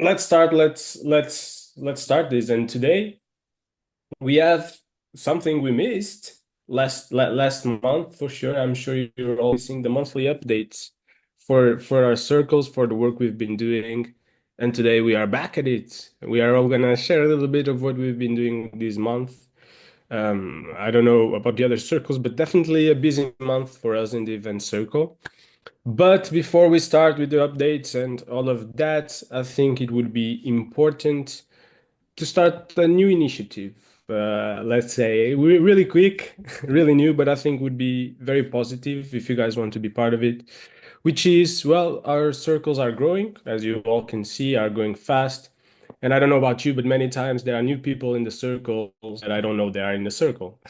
Let's start. Let's start this. And today we have something we missed last month for sure. I'm sure you're all missing the monthly updates for our circles for the work we've been doing. And today we are back at it. We are all gonna share a little bit of what we've been doing this month. I don't know about the other circles, but definitely a busy month for us in the event circle. But before we start with the updates and all of that, I think it would be important to start a new initiative. Let's say really quick, really new, but I think would be very positive if you guys want to be part of it. Which is, well, our circles are growing, as you all can see, are growing fast. And I don't know about you, but many times there are new people in the circles that I don't know they are in the circle.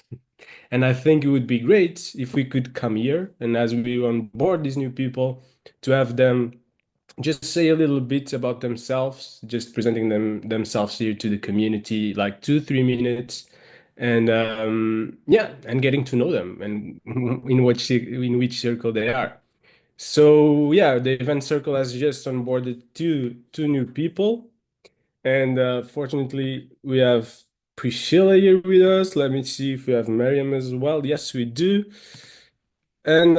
And I think it would be great if we could come here and as we onboard these new people, to have them just say a little bit about themselves, just presenting themselves here to the community, like 2, 3 minutes, and yeah, and getting to know them and in which circle they are. So yeah, the event circle has just onboarded two new people, and fortunately we have Priscilla here with us. Let me see if we have Miriam as well. Yes, we do. And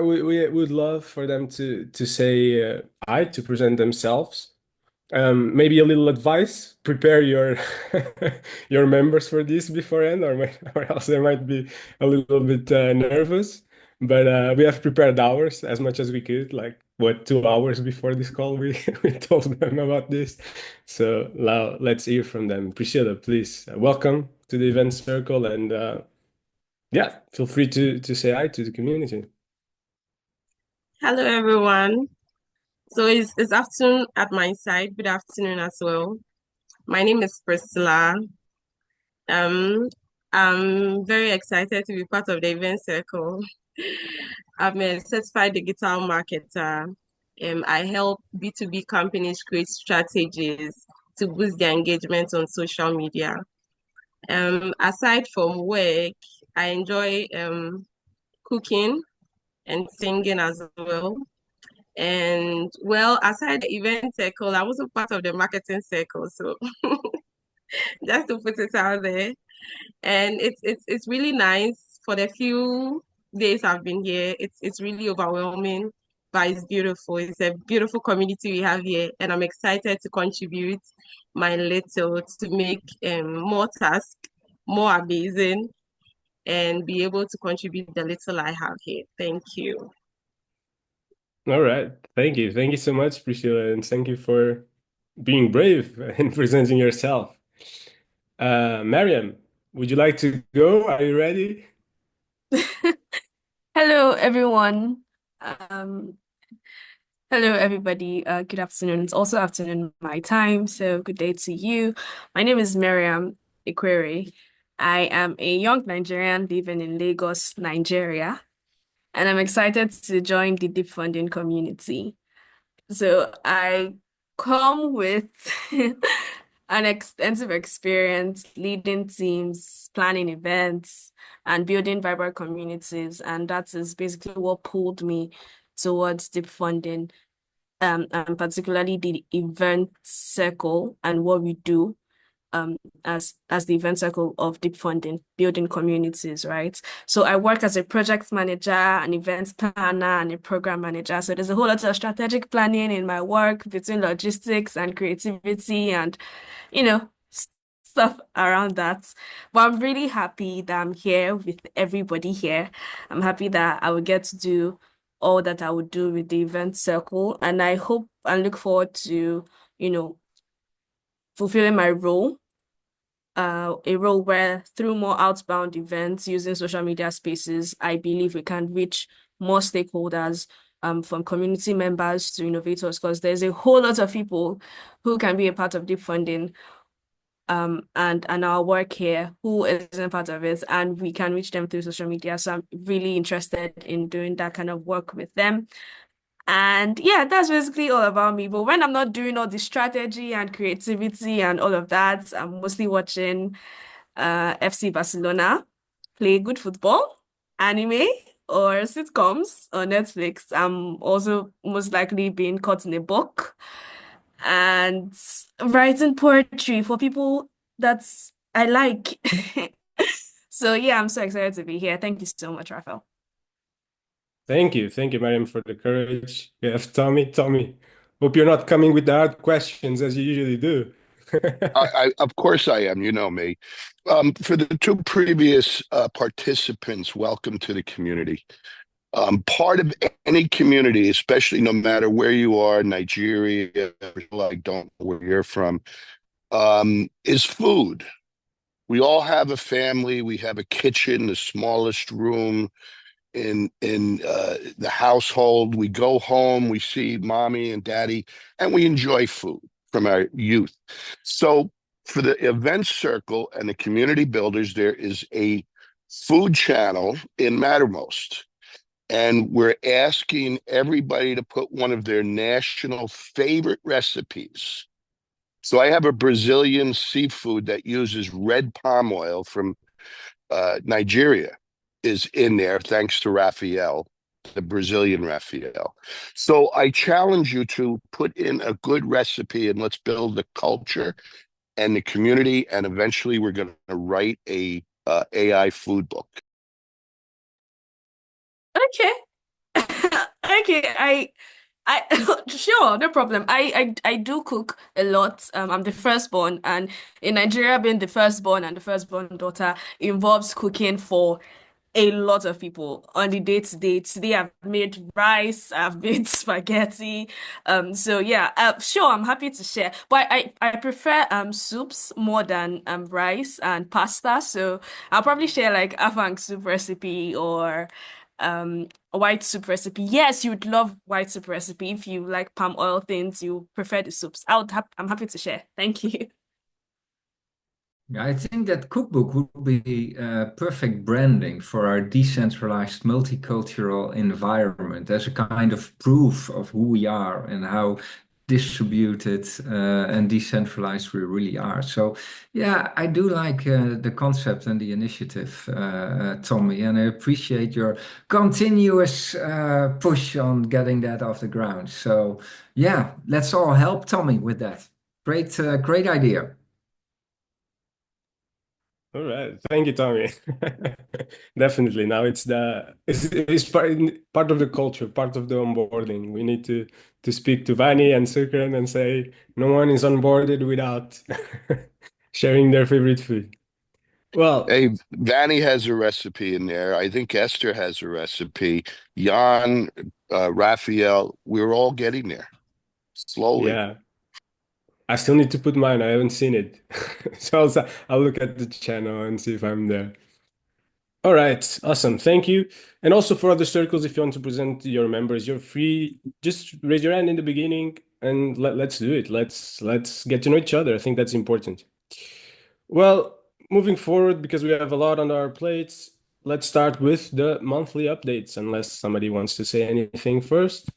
we would love for them to say hi, to present themselves. Maybe a little advice: prepare your your members for this beforehand, or else they might be a little bit nervous. But we have prepared ours as much as we could. Like what, 2 hours before this call, we we told them about this. So now let's hear from them. Priscilla, please, welcome to the event circle, and yeah, feel free to say hi to the community. Hello, everyone. So it's afternoon at my side. Good afternoon as well. My name is Priscilla. Um, I'm very excited to be part of the event circle. I'm a certified digital marketer. I help B2B companies create strategies to boost their engagement on social media. Aside from work, I enjoy cooking and singing as well. And well, aside the event circle, I was a part of the marketing circle. So just to put it out there. And it's really nice for the few days I've been here. It's really overwhelming, but it's beautiful. It's a beautiful community we have here, and I'm excited to contribute my little to make more tasks more amazing and be able to contribute the little I have here. Thank you. All right. Thank you. Thank you so much, Priscilla, and thank you for being brave and presenting yourself. Mariam, would you like to go? Are you ready? Hello, everyone. Um, Hello, everybody. Good afternoon. It's also afternoon my time, so good day to you. My name is Miriam Ikwere. I am a young Nigerian living in Lagos, Nigeria, and I'm excited to join the deep funding community. So I come with an extensive experience leading teams, planning events, and building vibrant communities. And that is basically what pulled me towards deep funding, and particularly the event circle and what we do as the event circle of deep funding, building communities, right? So I work as a project manager, an event planner, and a program manager. So there's a whole lot of strategic planning in my work between logistics and creativity and, you know, stuff around that. But I'm really happy that I'm here with everybody here. I'm happy that I will get to do all that I would do with the event circle. And I hope and look forward to, you know, fulfilling my role, a role where through more outbound events using social media spaces, I believe we can reach more stakeholders, from community members to innovators, because there's a whole lot of people who can be a part of deep funding, and our work here who isn't part of it, and we can reach them through social media. So I'm really interested in doing that kind of work with them. And yeah, that's basically all about me. But when I'm not doing all the strategy and creativity and all of that, I'm mostly watching FC Barcelona play good football, anime, or sitcoms on Netflix. I'm also most likely being caught in a book. and writing poetry for people that's I like. So yeah, I'm so excited to be here. Thank you so much, Rafael. Thank you, Mariam, for the courage. We have Tommy. Tommy, hope you're not coming with the hard questions as you usually do. Of course I am. You know me. For the two previous participants, welcome to the community. Part of any community, especially no matter where you are, Nigeria, I don't know where you're from, is food. We all have a family. We have a kitchen, the smallest room in the household. We go home, we see mommy and daddy, and we enjoy food from our youth. So for the event circle and the community builders, there is a food channel in Mattermost. And we're asking everybody to put one of their national favorite recipes. So I have a Brazilian seafood that uses red palm oil from Nigeria is in there, thanks to Rafael, the Brazilian Rafael. So I challenge you to put in a good recipe and let's build the culture and the community. And eventually we're going to write a AI food book. Okay. Okay, sure, no problem. I do cook a lot. I'm the firstborn, and in Nigeria, being the firstborn and the firstborn daughter involves cooking for a lot of people on the day to day. Today I've made rice, I've made spaghetti. So yeah, sure, I'm happy to share. But I prefer soups more than rice and pasta. So I'll probably share like afang soup recipe or a white soup recipe. Yes, you'd love white soup recipe if you like palm oil things, you prefer the soups. I'm happy to share. Thank you. Yeah, I think that cookbook would be perfect branding for our decentralized multicultural environment as a kind of proof of who we are and how distributed and decentralized we really are. So, yeah, I do like the concept and the initiative, Tommy, and I appreciate your continuous push on getting that off the ground. So, yeah, let's all help Tommy with that. Great idea. All right. Thank you, Tommy. Definitely. Now it's part of the culture, part of the onboarding. We need to speak to Vani and Sukran and say no one is onboarded without sharing their favorite food. Well, Hey, Vanny has a recipe in there. I think Esther has a recipe. Jan, Raphael, we're all getting there slowly. yeah. I still need to put mine. I haven't seen it. So I'll look at the channel and see if I'm there. All right, awesome. Thank you. And also for other circles, if you want to present your members, you're free. Just raise your hand in the beginning and let's do it. Let's get to know each other. I think that's important. Well, moving forward, because we have a lot on our plates, let's start with the monthly updates, unless somebody wants to say anything first.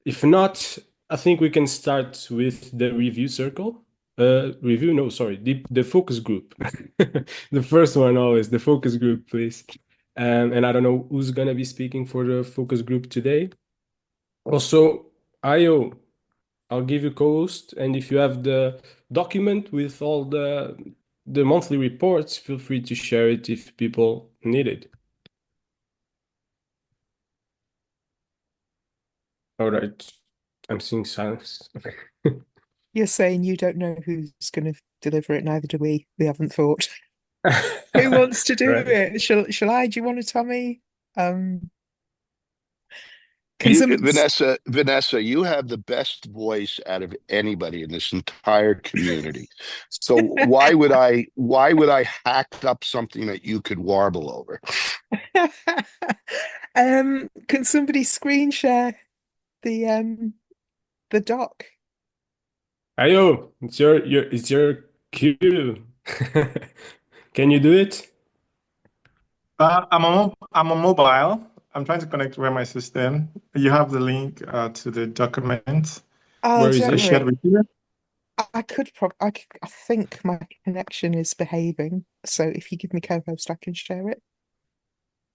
If not, I think we can start with the review circle. Review, no, sorry, the focus group. The first one always, the focus group, please. And I don't know who's gonna be speaking for the focus group today. Also, Ayo, I'll give you co-host, and if you have the document with all the monthly reports, feel free to share it if people need it. All right, I'm seeing silence. You're saying you don't know who's going to deliver it, neither do we. We haven't thought. Who wants to do Right. it? Shall I? Do you want to, Tommy? Can some Vanessa, you have the best voice out of anybody in this entire community. So why would I hack up something that you could warble over? can somebody screen share the doc? Ayo, it's your cue. Can you do it? I'm on mobile. I'm trying to connect via my system. You have the link to the document Oh, Where is I don't it? shared worry. with you. I could I think my connection is behaving. So if you give me co-host, I can share it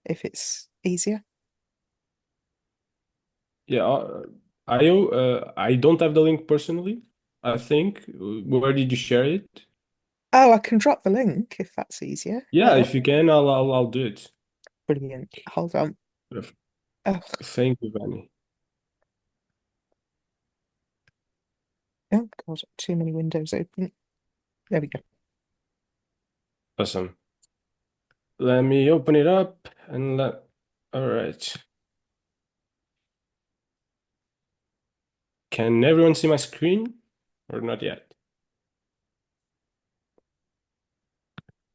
if it's easier. Yeah, Ayo, I don't have the link personally, I think. Where did you share it? Oh, I can drop the link if that's easier. Yeah, if you can, I'll do it. Brilliant. Hold on. Oh, Thank you, Vanny. oh God, too many windows open. There we go. Awesome. Let me open it up and all right. Can everyone see my screen or not yet?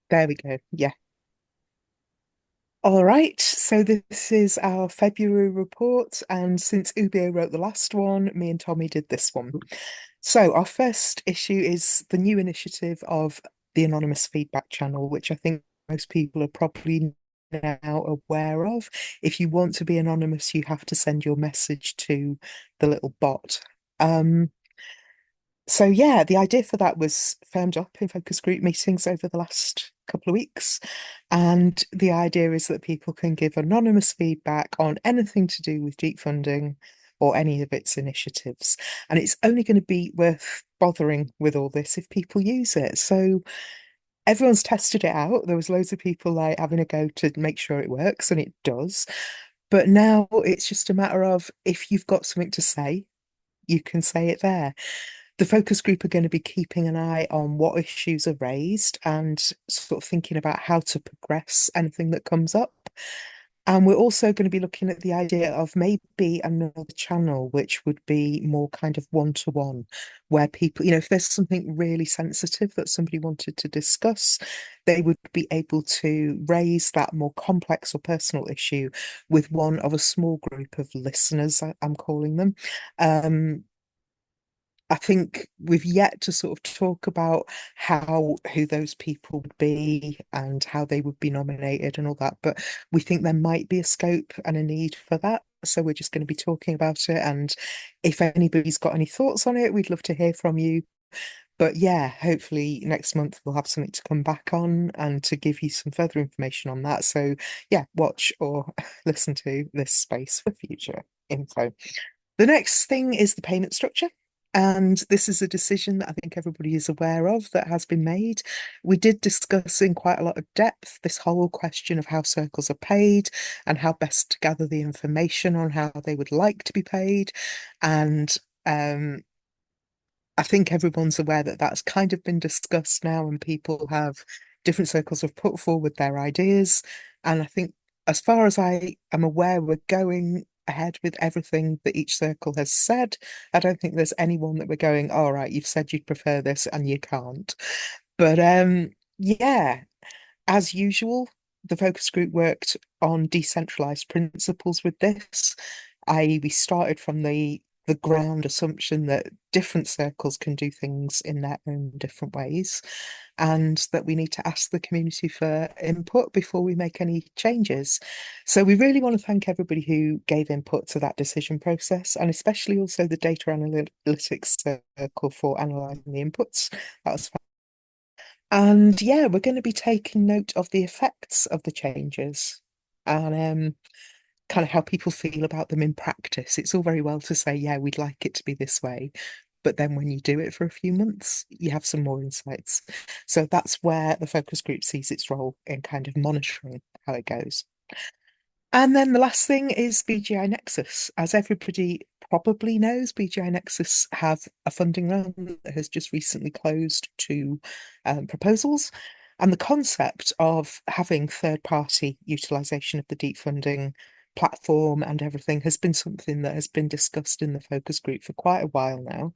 There we go. Yeah. All right, so this is our February report, and since Ubio wrote the last one, me and Tommy did this one. So our first issue is the new initiative of the anonymous feedback channel, which I think most people are probably now aware of. If you want to be anonymous, you have to send your message to the little bot. So yeah, the idea for that was firmed up in focus group meetings over the last couple of weeks. And the idea is that people can give anonymous feedback on anything to do with deep funding or any of its initiatives. And it's only going to be worth bothering with all this if people use it. So everyone's tested it out. There was loads of people like having a go to make sure it works, and it does. But now it's just a matter of if you've got something to say, you can say it there. The focus group are going to be keeping an eye on what issues are raised and sort of thinking about how to progress anything that comes up. And we're also going to be looking at the idea of maybe another channel, which would be more kind of one-to-one, where people, if there's something really sensitive that somebody wanted to discuss, they would be able to raise that more complex or personal issue with one of a small group of listeners, I'm calling them. I think we've yet to sort of talk about who those people would be and how they would be nominated and all that, but we think there might be a scope and a need for that. So we're just going to be talking about it. And if anybody's got any thoughts on it, we'd love to hear from you. But yeah, hopefully next month we'll have something to come back on and to give you some further information on that. So yeah, watch or listen to this space for future info. The next thing is the payment structure. And this is a decision that I think everybody is aware of that has been made. We did discuss in quite a lot of depth this whole question of how circles are paid and how best to gather the information on how they would like to be paid. And I think everyone's aware that that's kind of been discussed now, and people have different circles have put forward their ideas. And I think, as far as I am aware, we're going ahead with everything that each circle has said. I don't think there's anyone that we're going, all right, you've said you'd prefer this and you can't. But yeah, as usual, the focus group worked on decentralized principles with this, i.e., we started from the ground assumption that different circles can do things in their own different ways, and that we need to ask the community for input before we make any changes. So we really want to thank everybody who gave input to that decision process, and especially also the data analytics circle for analysing the inputs. That was fun. And yeah, we're going to be taking note of the effects of the changes and kind of how people feel about them in practice. It's all very well to say, yeah, we'd like it to be this way. But then when you do it for a few months, you have some more insights. So that's where the focus group sees its role in kind of monitoring how it goes. And then the last thing is BGI Nexus. As everybody probably knows, BGI Nexus have a funding round that has just recently closed to proposals. And the concept of having third-party utilisation of the deep funding platform and everything has been something that has been discussed in the focus group for quite a while now.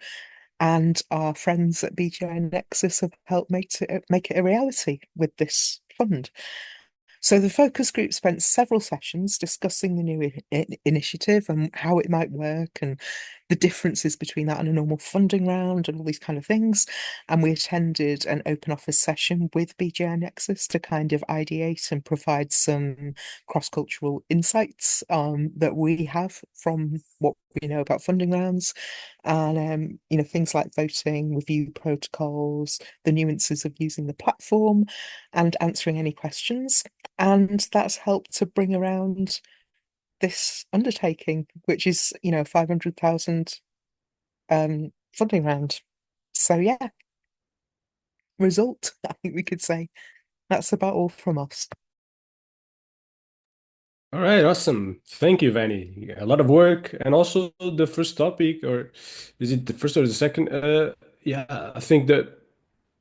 And our friends at BGI Nexus have helped make it a reality with this fund. So the focus group spent several sessions discussing the new initiative and how it might work and the differences between that and a normal funding round and all these kind of things. And we attended an open office session with BGI Nexus to kind of ideate and provide some cross-cultural insights that we have from what we know about funding rounds. And things like voting, review protocols, the nuances of using the platform and answering any questions. And that's helped to bring around this undertaking, which is, 500,000 funding round. So yeah, result, I think we could say. That's about all from us. All right, awesome. Thank you, Vanny. A lot of work, and also the first topic, or is it the first or the second? Yeah, I think that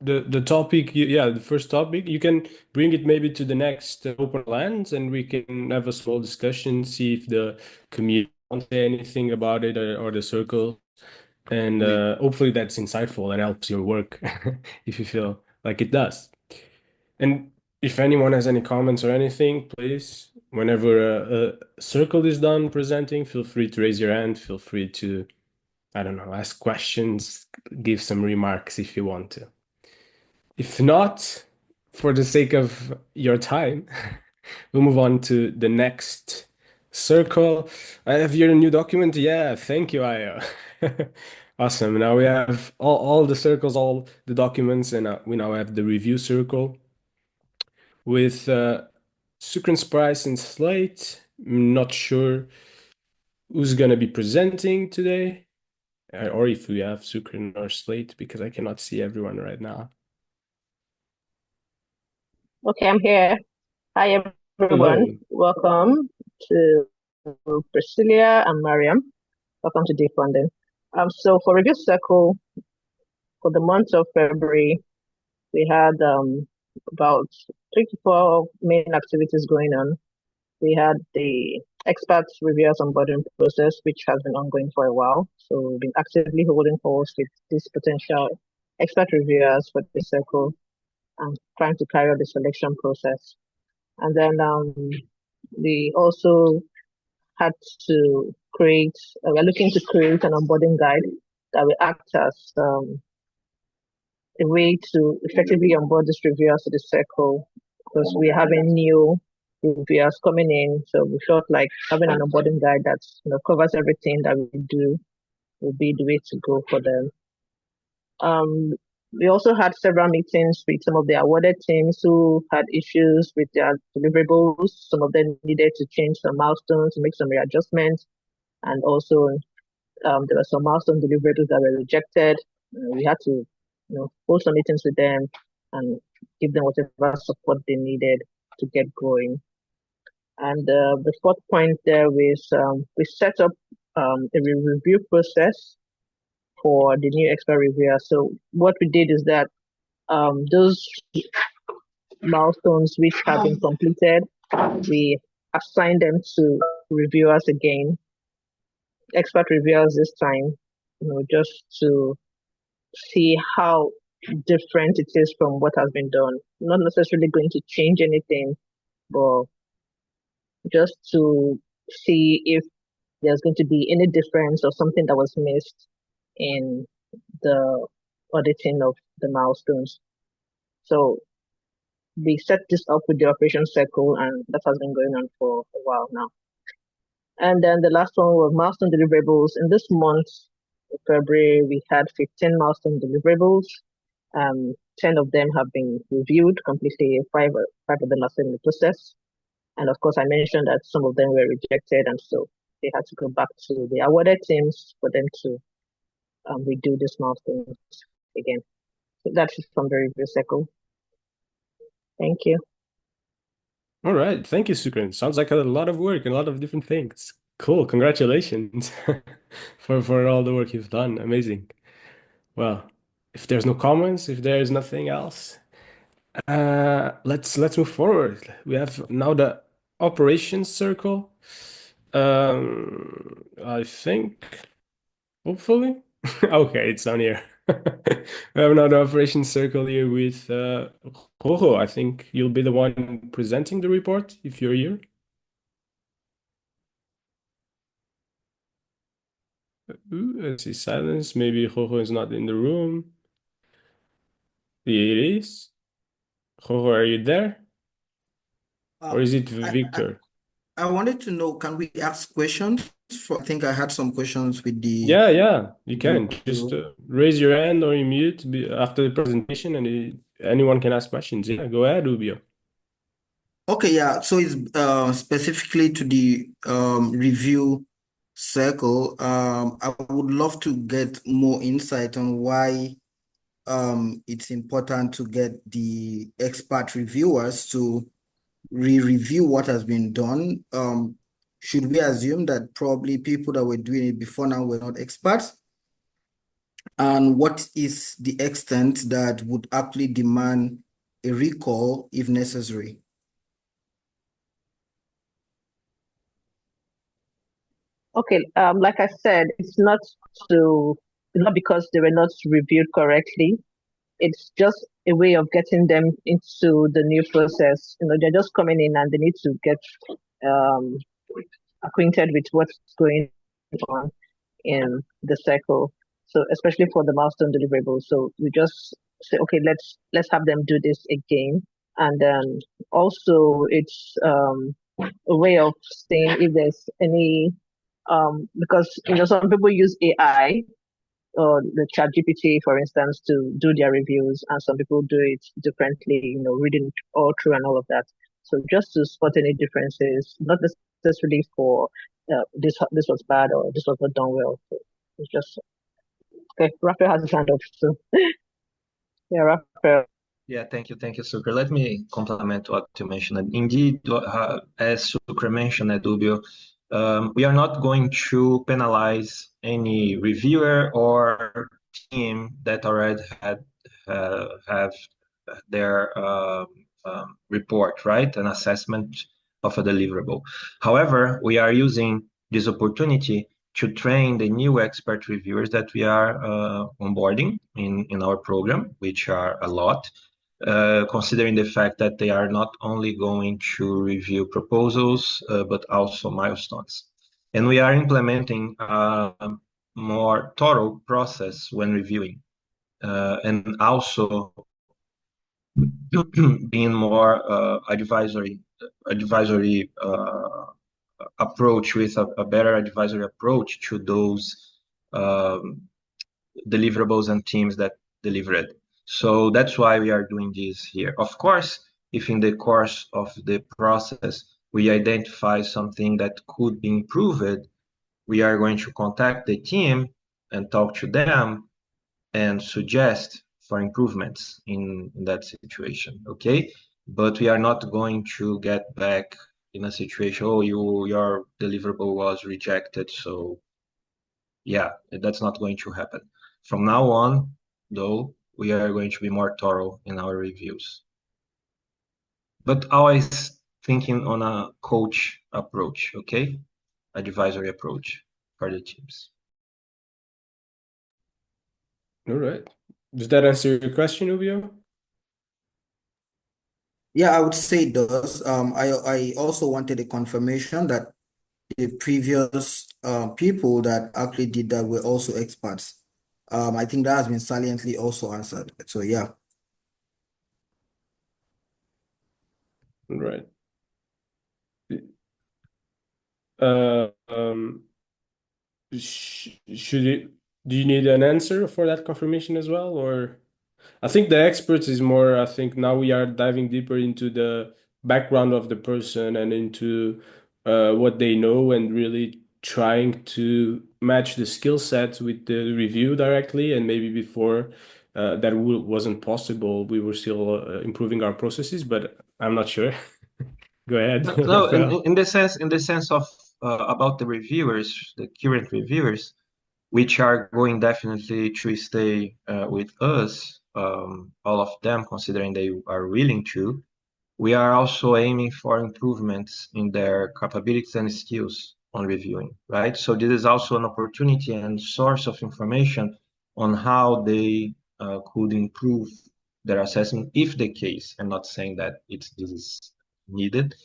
the topic, yeah, the first topic, you can bring it maybe to the next open lands, and we can have a small discussion, see if the community wants to say anything about it or the circle, and hopefully that's insightful and helps your work if you feel like it does. And if anyone has any comments or anything, please, whenever a circle is done presenting, feel free to raise your hand. Feel free to, I don't know, ask questions, give some remarks if you want to. If not, for the sake of your time, we'll move on to the next circle. I have your new document. Yeah, thank you, Aya. Awesome. Now we have all the circles, all the documents, and we now have the review circle with Sucrans Price and Slate. I'm not sure who's going to be presenting today, or if we have Sucran or Slate, because I cannot see everyone right now. Okay, I'm here. Hi, everyone. Hello. Welcome to Priscilla and Mariam. Welcome to Defunding. So for Review Circle, for the month of February, we had about 3 to 4 main activities going on. We had the expert reviewers onboarding process, which has been ongoing for a while. So we've been actively holding calls with these potential expert reviewers for the circle and trying to carry out the selection process. And then we also had to create, we're looking to create an onboarding guide that will act as a way to effectively onboard these reviewers to the circle, because we're having new reviewers coming in. So we felt like having an onboarding guide that covers everything that we do will be the way to go for them. We also had several meetings with some of the awarded teams who had issues with their deliverables. Some of them needed to change some milestones, make some readjustments, and also there were some milestone deliverables that were rejected. We had to, hold some meetings with them and give them whatever support they needed to get going. And the fourth point there was we set up a review process for the new expert reviewer. So what we did is that those milestones which have been completed, we assigned them to reviewers again, expert reviewers this time, just to see how different it is from what has been done. Not necessarily going to change anything, but just to see if there's going to be any difference or something that was missed in the auditing of the milestones. So we set this up with the operation circle, and that has been going on for a while now. And then the last one was milestone deliverables. In this month, February, we had 15 milestone deliverables. 10 of them have been reviewed completely. Five of them are still in the process. And of course, I mentioned that some of them were rejected, and so they had to go back to the awarded teams for them to redo this milestones again. So that's from the review cycle. Thank you. All right. Thank you, Sukran. Sounds like a lot of work and a lot of different things. Cool. Congratulations for all the work you've done. Amazing. Well, if there's no comments, if there is nothing else, let's move forward. We have now the operations circle. I think, hopefully. Okay, it's down here. We have another operations circle here with Jojo. I think you'll be the one presenting the report if you're here. Ooh, I see silence. Maybe Jojo is not in the room. It is. Jojo, are you there? Or is it Victor? I wanted to know, can we ask questions? I think I had some questions with the Yeah, you can. Just raise your hand or you mute after the presentation, and anyone can ask questions. Yeah, go ahead, Ubio. Okay, yeah. So it's specifically to the review circle. I would love to get more insight on why it's important to get the expert reviewers to review what has been done. Should we assume that probably people that were doing it before now were not experts? And what is the extent that would actually demand a recall if necessary? Okay, like I said, it's not because they were not reviewed correctly. It's just a way of getting them into the new process. They're just coming in and they need to get um, acquainted with what's going on in the cycle. So especially for the milestone deliverables. So we just say, okay, let's have them do this again. And then also it's a way of saying if there's any because some people use AI or the chat GPT, for instance, to do their reviews, and some people do it differently, reading all through and all of that. So just to spot any differences, not necessarily for this was bad or this was not done well. So it's just okay. Rafael has his hand up, so yeah, Rafael. Yeah, thank you, Sucre. Let me complement what you mentioned. Indeed, as Sucre mentioned, Edubio, we are not going to penalize any reviewer or team that already have their report, right? An assessment of a deliverable. However, we are using this opportunity to train the new expert reviewers that we are onboarding in our program, which are a lot. Considering the fact that they are not only going to review proposals, but also milestones. And we are implementing a more thorough process when reviewing, and also being more advisory approach with a better advisory approach to those deliverables and teams that delivered. So that's why we are doing this here. Of course, if in the course of the process we identify something that could be improved, we are going to contact the team and talk to them and suggest for improvements in that situation, okay? But we are not going to get back in a situation, oh, your deliverable was rejected, so yeah, that's not going to happen. From now on, though, we are going to be more thorough in our reviews. But always thinking on a coach approach, okay? Advisory approach for the teams. All right. Does that answer your question, Ubio? Yeah, I would say it does. I also wanted a confirmation that the previous people that actually did that were also experts. I think that has been saliently also answered. So yeah. Right. Uh, um, should it, do you need an answer for that confirmation as well, or? I think the experts is more, I think now we are diving deeper into the background of the person and into what they know and really trying to match the skill set with the review directly. And maybe before that wasn't possible, we were still improving our processes, but I'm not sure. Go ahead, No, Rafael. in the sense of about the reviewers, the current reviewers, which are going definitely to stay with us, all of them, considering they are willing to. We are also aiming for improvements in their capabilities and skills on reviewing, right? So this is also an opportunity and source of information on how they could improve their assessment if the case. I'm not saying that this is needed,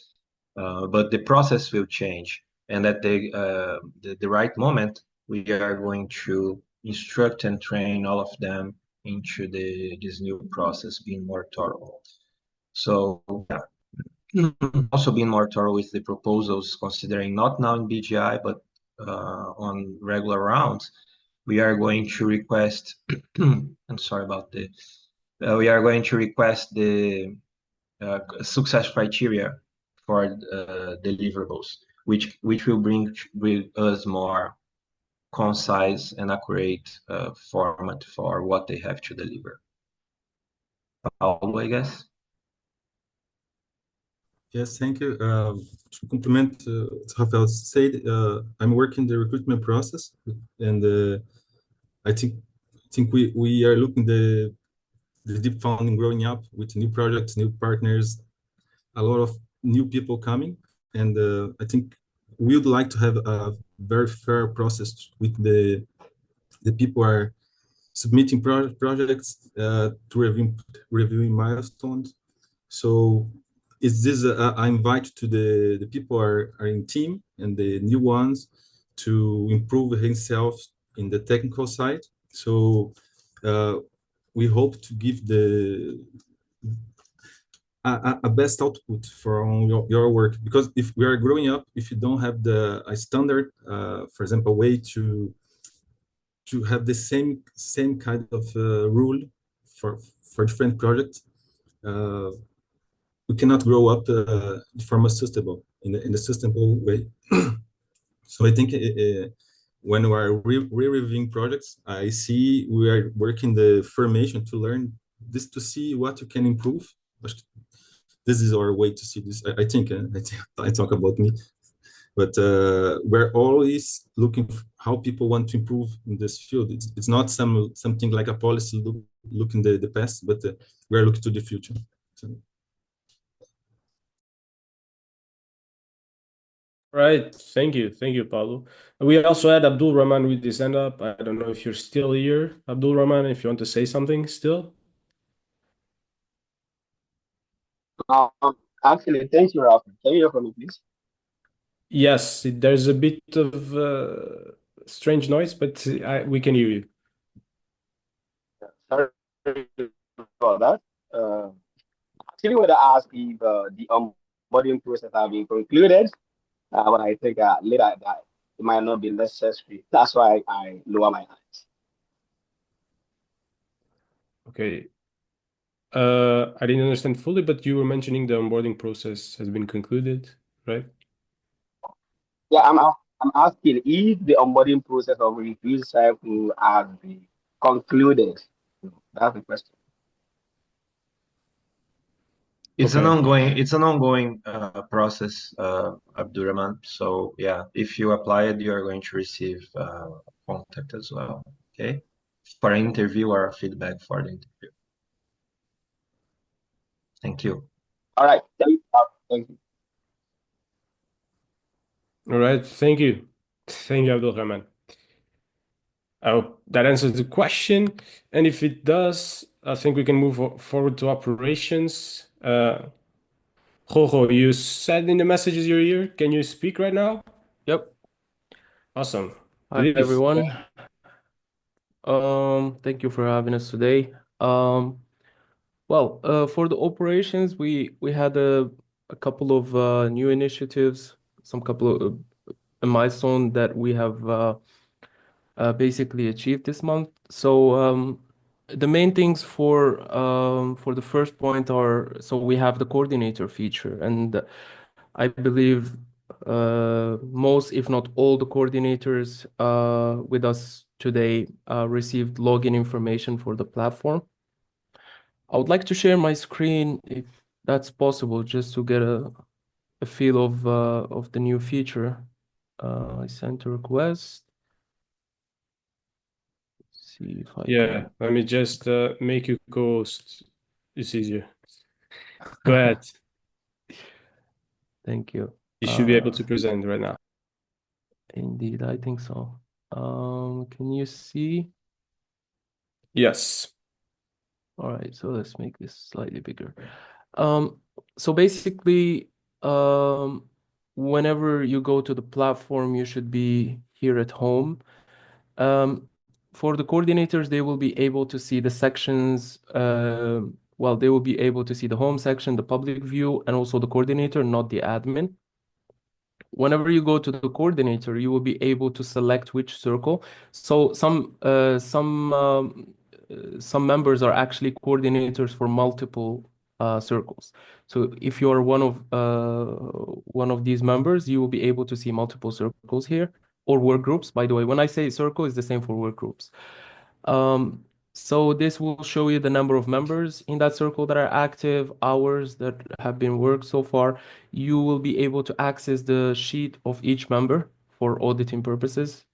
but the process will change, and at the right moment, we are going to instruct and train all of them into this new process, being more thorough. So yeah, also being more thorough with the proposals, considering not now in BGI, but on regular rounds, we are going to request, I'm sorry about the, we are going to request the success criteria for deliverables, which will bring us more concise and accurate format for what they have to deliver. Paulo, I guess. Yes, thank you. To complement what Rafael said, I'm working the recruitment process, and I think we are looking the deep funding growing up with new projects, new partners, a lot of new people coming, and I think we would like to have a very fair process with the people are submitting projects to reviewing milestones. So is this I invite to the people are in team and the new ones to improve himself in the technical side. So uh, we hope to give a best output from your work, because if we are growing up, if you don't have a standard, for example, way to have the same kind of rule for different projects, uh, we cannot grow up from a sustainable in a sustainable way. So I think when we are reviewing projects, I see we are working the formation to learn this, to see what you can improve. But this is our way to see this. I think I talk about me, but we're always looking how people want to improve in this field. It's not something like a policy look in the past, but we're looking to the future. So. Right. Thank you, Paulo. We also had Abdul Rahman with his hand up. I don't know if you're still here, Abdul Rahman, if you want to say something still. Um, Actually, thank you, Rafa. Can you hear from me, please? Yes, there's a bit of strange noise, but we can hear you. Sorry about that. Actually, want to ask if the onboarding process have been concluded, but I think later that it might not be necessary. That's why I lower my eyes. Okay. I didn't understand fully, but you were mentioning the onboarding process has been concluded, right? Yeah, I'm asking if the onboarding process of review cycle has been concluded. That's the question. It's Okay. an ongoing process, Abdurrahman. So yeah, if you apply it, you are going to receive contact as well. Okay, for an interview or feedback for the interview. Thank you. All right. Thank you. All right. Thank you. Thank you, Abdul Rahman. I hope that answers the question. And if it does, I think we can move forward to operations. Jojo, you said in the messages you're here. Can you speak right now? Yep. Awesome. Hi, Please. everyone. Thank you for having us today. For the operations, we had a couple of new initiatives, some couple of a milestone that we have basically achieved this month. So the main things for the first point are, so we have the coordinator feature, and I believe most, if not all, the coordinators with us today received login information for the platform. I would like to share my screen if that's possible, just to get a feel of the new feature. I sent a request. See if I Yeah, can. let me just make you co-host. It's easier. Go ahead. Thank you. You should be able to present right now. Indeed, I think so. Can you see? Yes. All right, so let's make this slightly bigger. So basically, whenever you go to the platform, you should be here at home. For the coordinators, they will be able to see the sections. They will be able to see the home section, the public view, and also the coordinator, not the admin. Whenever you go to the coordinator, you will be able to select which circle. So some members are actually coordinators for multiple circles. So if you are one of these members, you will be able to see multiple circles here, or work groups. By the way, when I say circle, it's the same for work groups. So this will show you the number of members in that circle that are active, hours that have been worked so far. You will be able to access the sheet of each member for auditing purposes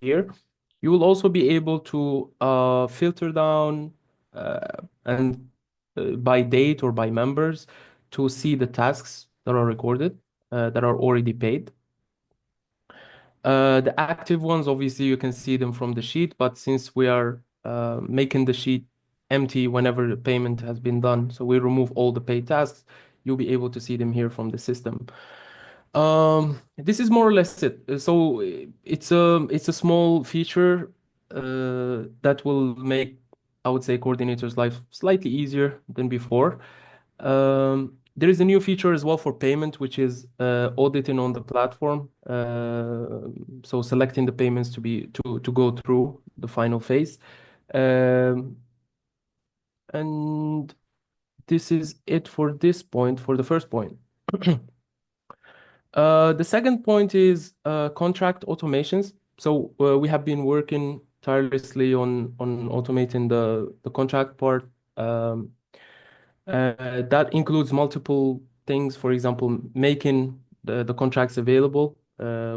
here. You will also be able to filter down and by date or by members to see the tasks that are recorded that are already paid. The active ones, obviously, you can see them from the sheet, but since we are making the sheet empty whenever the payment has been done, so we remove all the paid tasks, you'll be able to see them here from the system. This is more or less it. So it's a small feature that will make, I would say, coordinators' life slightly easier than before. There is a new feature as well for payment, which is auditing on the platform. So selecting the payments to go through the final phase. And this is it for this point, for the first point. The second point is contract automations. So we have been working tirelessly on automating the contract part. That includes multiple things, for example, making the contracts available,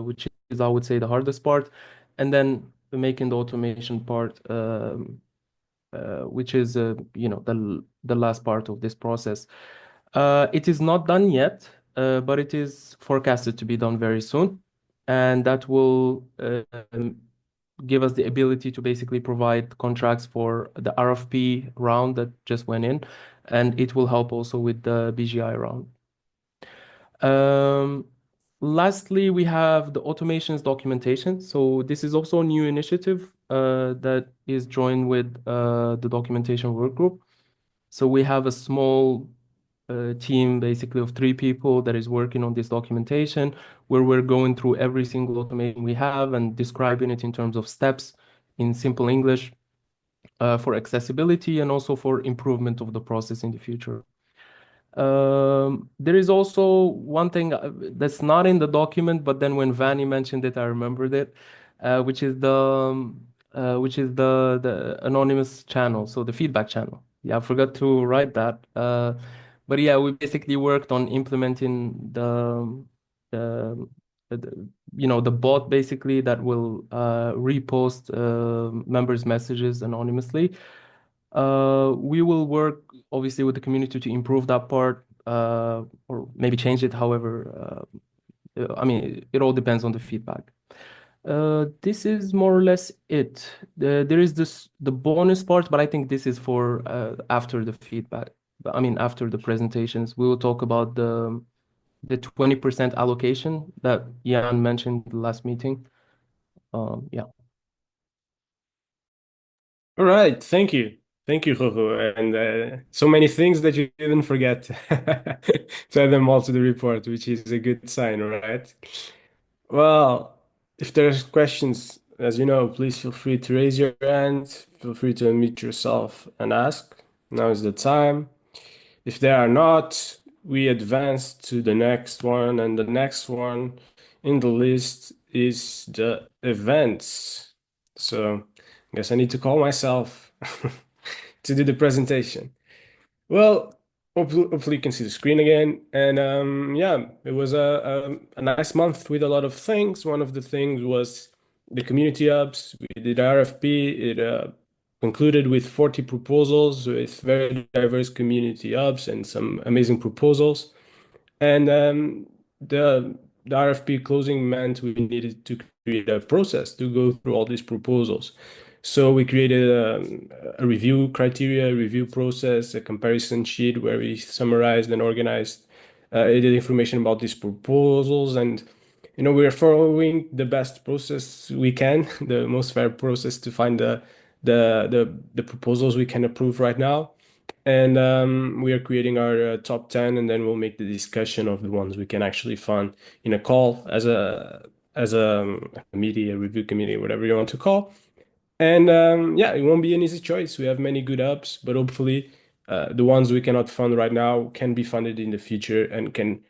which is, I would say, the hardest part, and then making the automation part, which is, the last part of this process. It is not done yet, but it is forecasted to be done very soon, and that will give us the ability to basically provide contracts for the RFP round that just went in, and it will help also with the BGI round. Lastly, we have the automations documentation. So this is also a new initiative that is joined with the documentation work group. So we have a small team basically of 3 people that is working on this documentation, where we're going through every single automation we have and describing it in terms of steps in simple English for accessibility and also for improvement of the process in the future. There is also one thing that's not in the document, but then when Vanny mentioned it, I remembered it, which is the anonymous channel, so the feedback channel. Yeah, I forgot to write that. But yeah, we basically worked on implementing the the bot basically that will repost members' messages anonymously. We will work obviously with the community to improve that part, or maybe change it. However, I mean, it all depends on the feedback. This is more or less it. There is the bonus part, but I think this is for after the feedback. I mean, after the presentations, we will talk about the 20% allocation that Jan mentioned the last meeting. Yeah. All right, thank you. Thank you, Jojo. And so many things that you didn't forget to add them all to the report, which is a good sign, right? Well, if there's questions, as you know, please feel free to raise your hand. Feel free to unmute yourself and ask. Now is the time. If there are not, we advance to the next one, and the next one in the list is the events. So I guess I need to call myself to do the presentation. Well, hopefully you can see the screen again. And yeah, it was a nice month with a lot of things. One of the things was the community hubs. We did RFP. It concluded with 40 proposals with very diverse community hubs and some amazing proposals. And the RFP closing meant we needed to create a process to go through all these proposals. So we created a review criteria, a review process, a comparison sheet where we summarized and organized the information about these proposals. And we are following the best process we can, the most fair process to find the proposals we can approve right now. And we are creating our top 10, and then we'll make the discussion of the ones we can actually fund in a call as a committee, a review committee, whatever you want to call. And yeah, it won't be an easy choice. We have many good hubs, but hopefully the ones we cannot fund right now can be funded in the future and can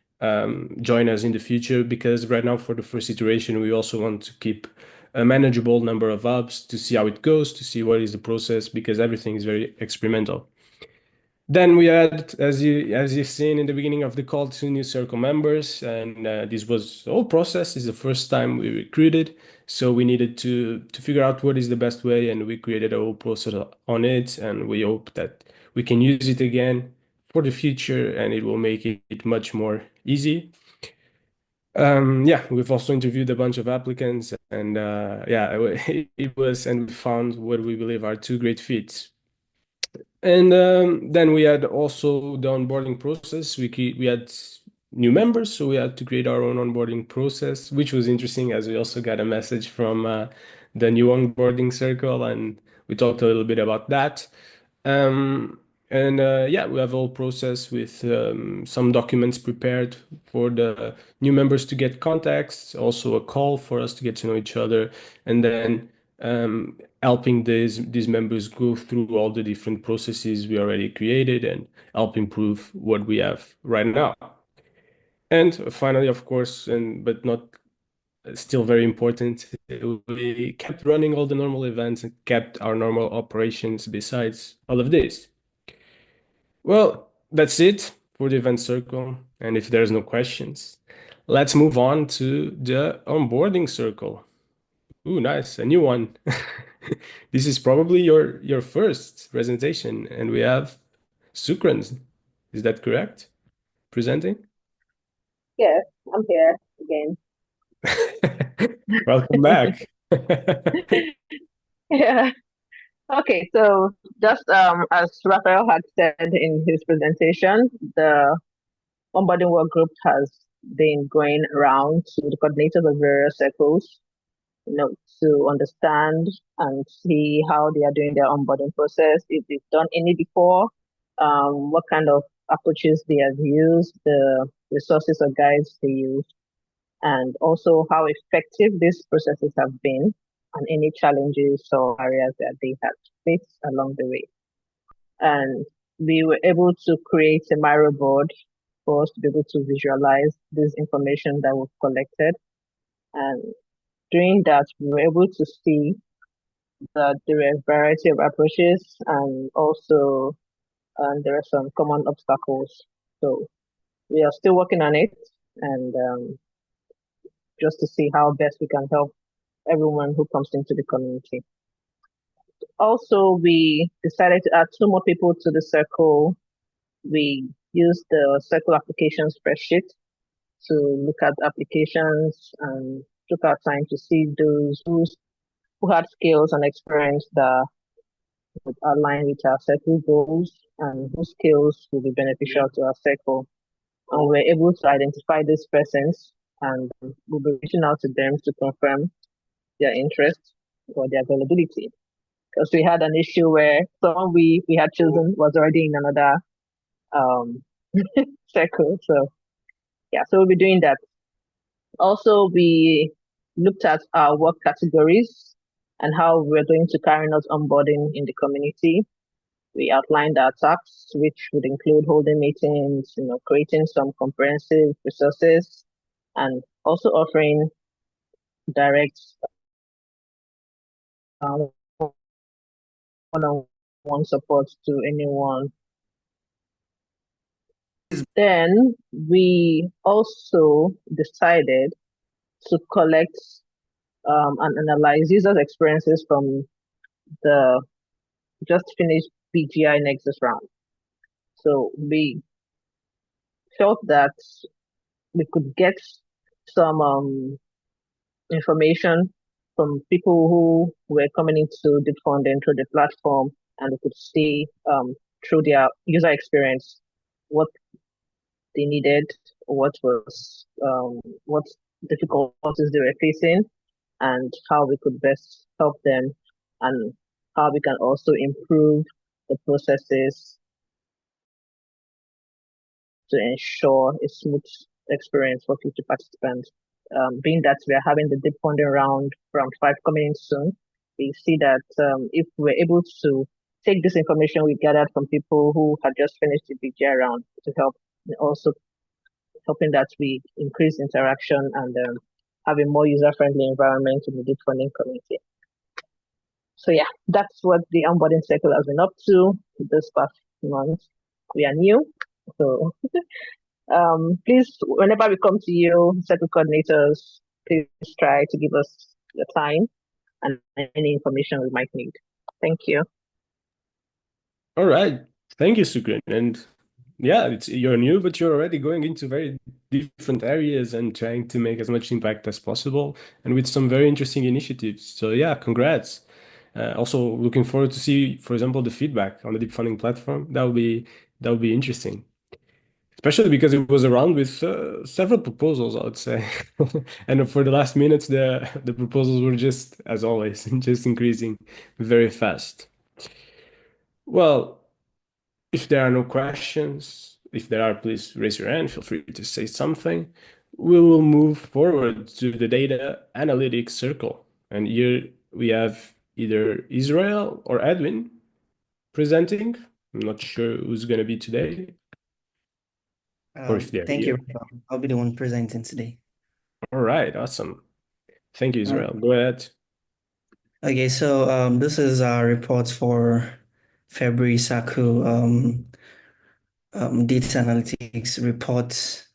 join us in the future, because right now for the first iteration, we also want to keep a manageable number of hubs to see how it goes, to see what is the process, because everything is very experimental. Then we had, as you've seen in the beginning of the call, 2 new circle members, and this was the whole process. Is the first time we recruited, so we needed to figure out what is the best way, and we created a whole process on it, and we hope that we can use it again for the future, and it will make it much more easy. Yeah, we've also interviewed a bunch of applicants, and yeah, it was, and we found what we believe are 2 great fits. And then we had also the onboarding process. We had new members, so we had to create our own onboarding process, which was interesting as we also got a message from the new onboarding circle, and we talked a little bit about that. And yeah, we have a whole process with some documents prepared for the new members to get contacts, also a call for us to get to know each other, and then helping these members go through all the different processes we already created and help improve what we have right now. And finally, of course, but not still very important, we kept running all the normal events and kept our normal operations besides all of this. Well, that's it for the event circle. And if there's no questions, let's move on to the onboarding circle. Ooh, nice, a new one. This is probably your first presentation, and we have Sukrans. Is that correct? Presenting? Yes, I'm here again. Welcome back. Yeah. Okay, so just as Rafael had said in his presentation, the onboarding work group has been going around to the coordinators of various circles, to understand and see how they are doing their onboarding process, if they've done any before, what kind of approaches they have used, the resources or guides they use, and also how effective these processes have been, and any challenges or areas that they have faced along the way. And we were able to create a Miro board for us to be able to visualize this information that we've collected. And doing that, we were able to see that there are a variety of approaches, and also there are some common obstacles. So we are still working on it, and just to see how best we can help everyone who comes into the community. Also, we decided to add 2 more people to the circle. We used the circle application spreadsheet to look at applications and took our time to see those who had skills and experience that would align with our circle goals and whose skills will be beneficial to our circle. And we're able to identify these persons, and we'll be reaching out to them to confirm their interest or their availability. Because we had an issue where someone we had chosen was already in another circle. So yeah, so we'll be doing that. Also, we looked at our work categories and how we're going to carry out onboarding in the community. We outlined our tasks, which would include holding meetings, creating some comprehensive resources, and also offering direct one-on-one support to anyone. Then we also decided to collect and analyze users' experiences from the just finished BGI Nexus round. So we felt that we could get some information from people who were coming into the funding through the platform, and we could see through their user experience what they needed, what difficulties they were facing, and how we could best help them, and how we can also improve the processes to ensure a smooth experience for future participants. Being that we are having the deep funding round 5 coming in soon, we see that if we're able to take this information we gathered from people who had just finished the BGI round to help, also helping that we increase interaction and have a more user-friendly environment in the deep funding community. So yeah, that's what the onboarding circle has been up to this past month. We are new, so please, whenever we come to you, circle coordinators, please try to give us your time and any information we might need. Thank you. All right. Thank you, Sukrin. And yeah, you're new, but you're already going into very different areas and trying to make as much impact as possible and with some very interesting initiatives. So yeah, congrats. Also looking forward to see, for example, the feedback on the deep funding platform. That would be interesting. Especially because it was around with several proposals, I would say. And for the last minutes, the proposals were just, as always, just increasing very fast. Well, if there are no questions, if there are, please raise your hand. Feel free to say something. We will move forward to the data analytics circle. And here we have either Israel or Edwin presenting. I'm not sure who's going to be today or if they're Thank you, here. Rafael. I'll be the one presenting today. All right, awesome. Thank you, All right. Israel. Go ahead. Okay, so this is our report for February SACU data analytics report.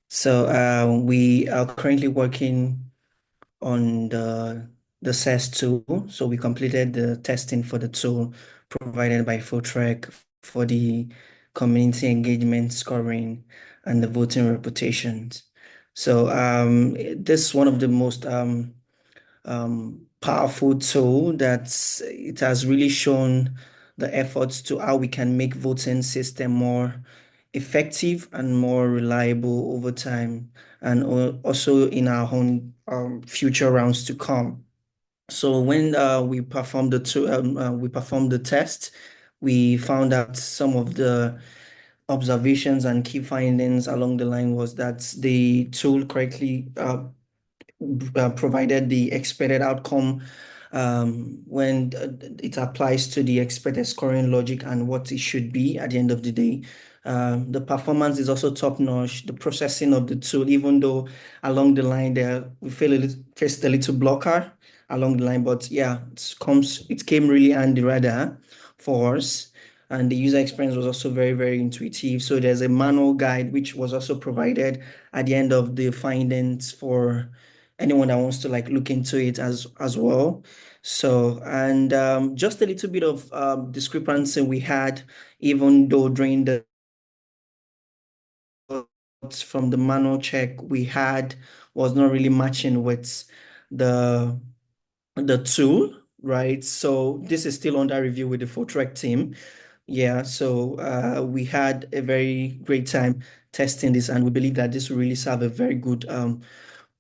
So we are currently working on the SES tool. So we completed the testing for the tool provided by Fotrec for the community engagement scoring and the voting reputations. So this is one of the most powerful tool that it has really shown the efforts to how we can make voting system more effective and more reliable over time, and also in our own future rounds to come. So when we performed the test, we found out some of the observations and key findings along the line was that the tool correctly provided the expected outcome when it applies to the expected scoring logic and what it should be at the end of the day. The performance is also top-notch. The processing of the tool, even though along the line there we faced a little blocker along the line, but yeah, it came really handy rather for us. And the user experience was also very, very intuitive. So there's a manual guide which was also provided at the end of the findings for anyone that wants to like look into it as well. So, and just a little bit of discrepancy we had, even though during the from the manual check we had was not really matching with the tool, right? So this is still under review with the Fotrec team. Yeah, so we had a very great time testing this, and we believe that this will really serve a very good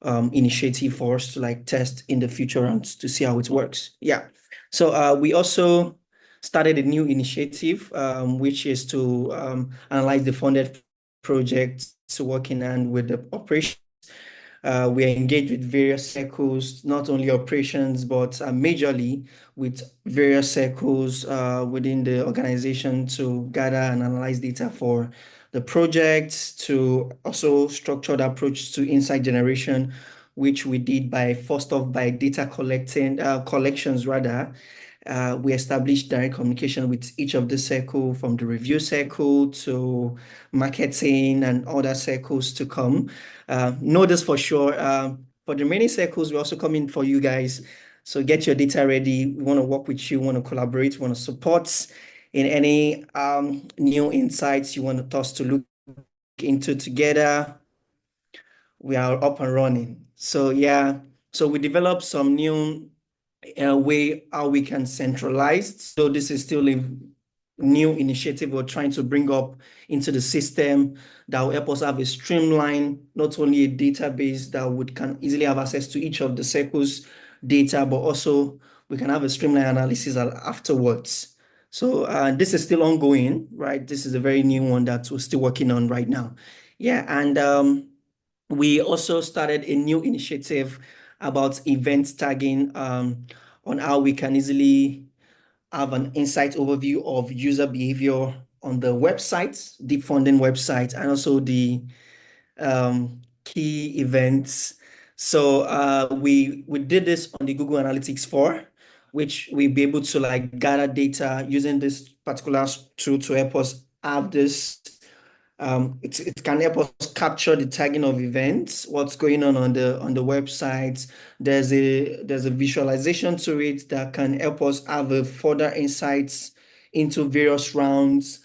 initiative for us to like test in the future and to see how it works. Yeah. So we also started a new initiative, which is to analyze the funded projects working and with the operations. We are engaged with various circles, not only operations, but majorly with various circles within the organization to gather and analyze data for the project, to also structured approach to insight generation, which we did by first off by data collections rather. We established direct communication with each of the circle, from the review circle to marketing and other circles to come. Know this for sure. For the remaining circles, we're also coming for you guys. So get your data ready. We want to work with you, want to collaborate, want to support in any new insights you want us to look into together. We are up and running. So yeah, so we developed some new way how we can centralize. So this is still a new initiative we're trying to bring up into the system that will help us have a streamline, not only a database that can easily have access to each of the circles data, but also we can have a streamline analysis afterwards. So this is still ongoing, right? This is a very new one that we're still working on right now. Yeah, and we also started a new initiative about event tagging on how we can easily have an insight overview of user behavior on the website, deep funding website, and also the key events. So we did this on the Google Analytics 4, which we'll be able to like gather data using this particular tool to help us have this. It can help us capture the tagging of events, what's going on the website. There's a visualization to it that can help us have a further insights into various rounds,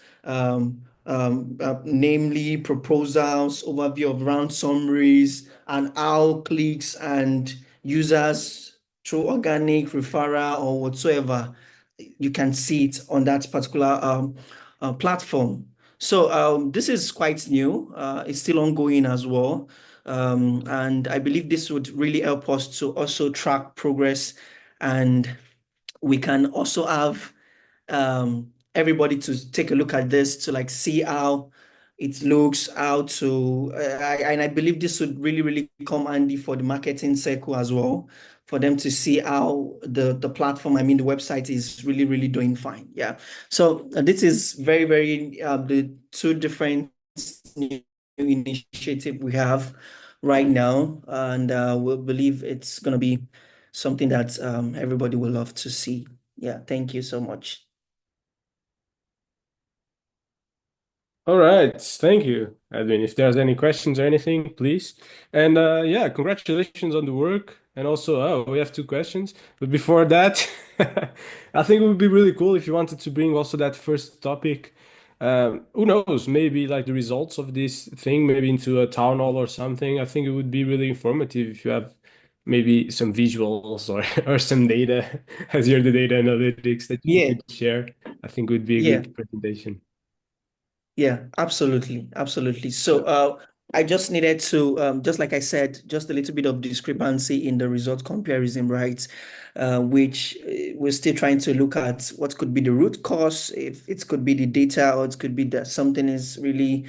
namely proposals, overview of round summaries, and how clicks and users through organic referral or whatsoever, you can see it on that particular platform. So this is quite new. It's still ongoing as well. And I believe this would really help us to also track progress, and we can also have everybody to take a look at this to like see how it looks, how to, and I believe this would really, really come handy for the marketing circle as well, for them to see how the platform, I mean, the website is really, really doing fine. Yeah. So this is very, very, the two different new initiative we have right now, and we believe it's going to be something that everybody will love to see. Yeah, thank you so much. All right, thank you, Edwin. If there's any questions or anything, please. And yeah, congratulations on the work. And also, oh, we have two questions. But before that, I think it would be really cool if you wanted to bring also that first topic. Who knows, maybe like the results of this thing, maybe into a town hall or something. I think it would be really informative if you have maybe some visuals or or some data as you're the data analytics that you Yeah, could share. I think would be a yeah, good presentation. yeah, absolutely, absolutely. So I just needed to, just like I said, just a little bit of discrepancy in the result comparison, right? Which we're still trying to look at what could be the root cause, if it could be the data, or it could be that something is really,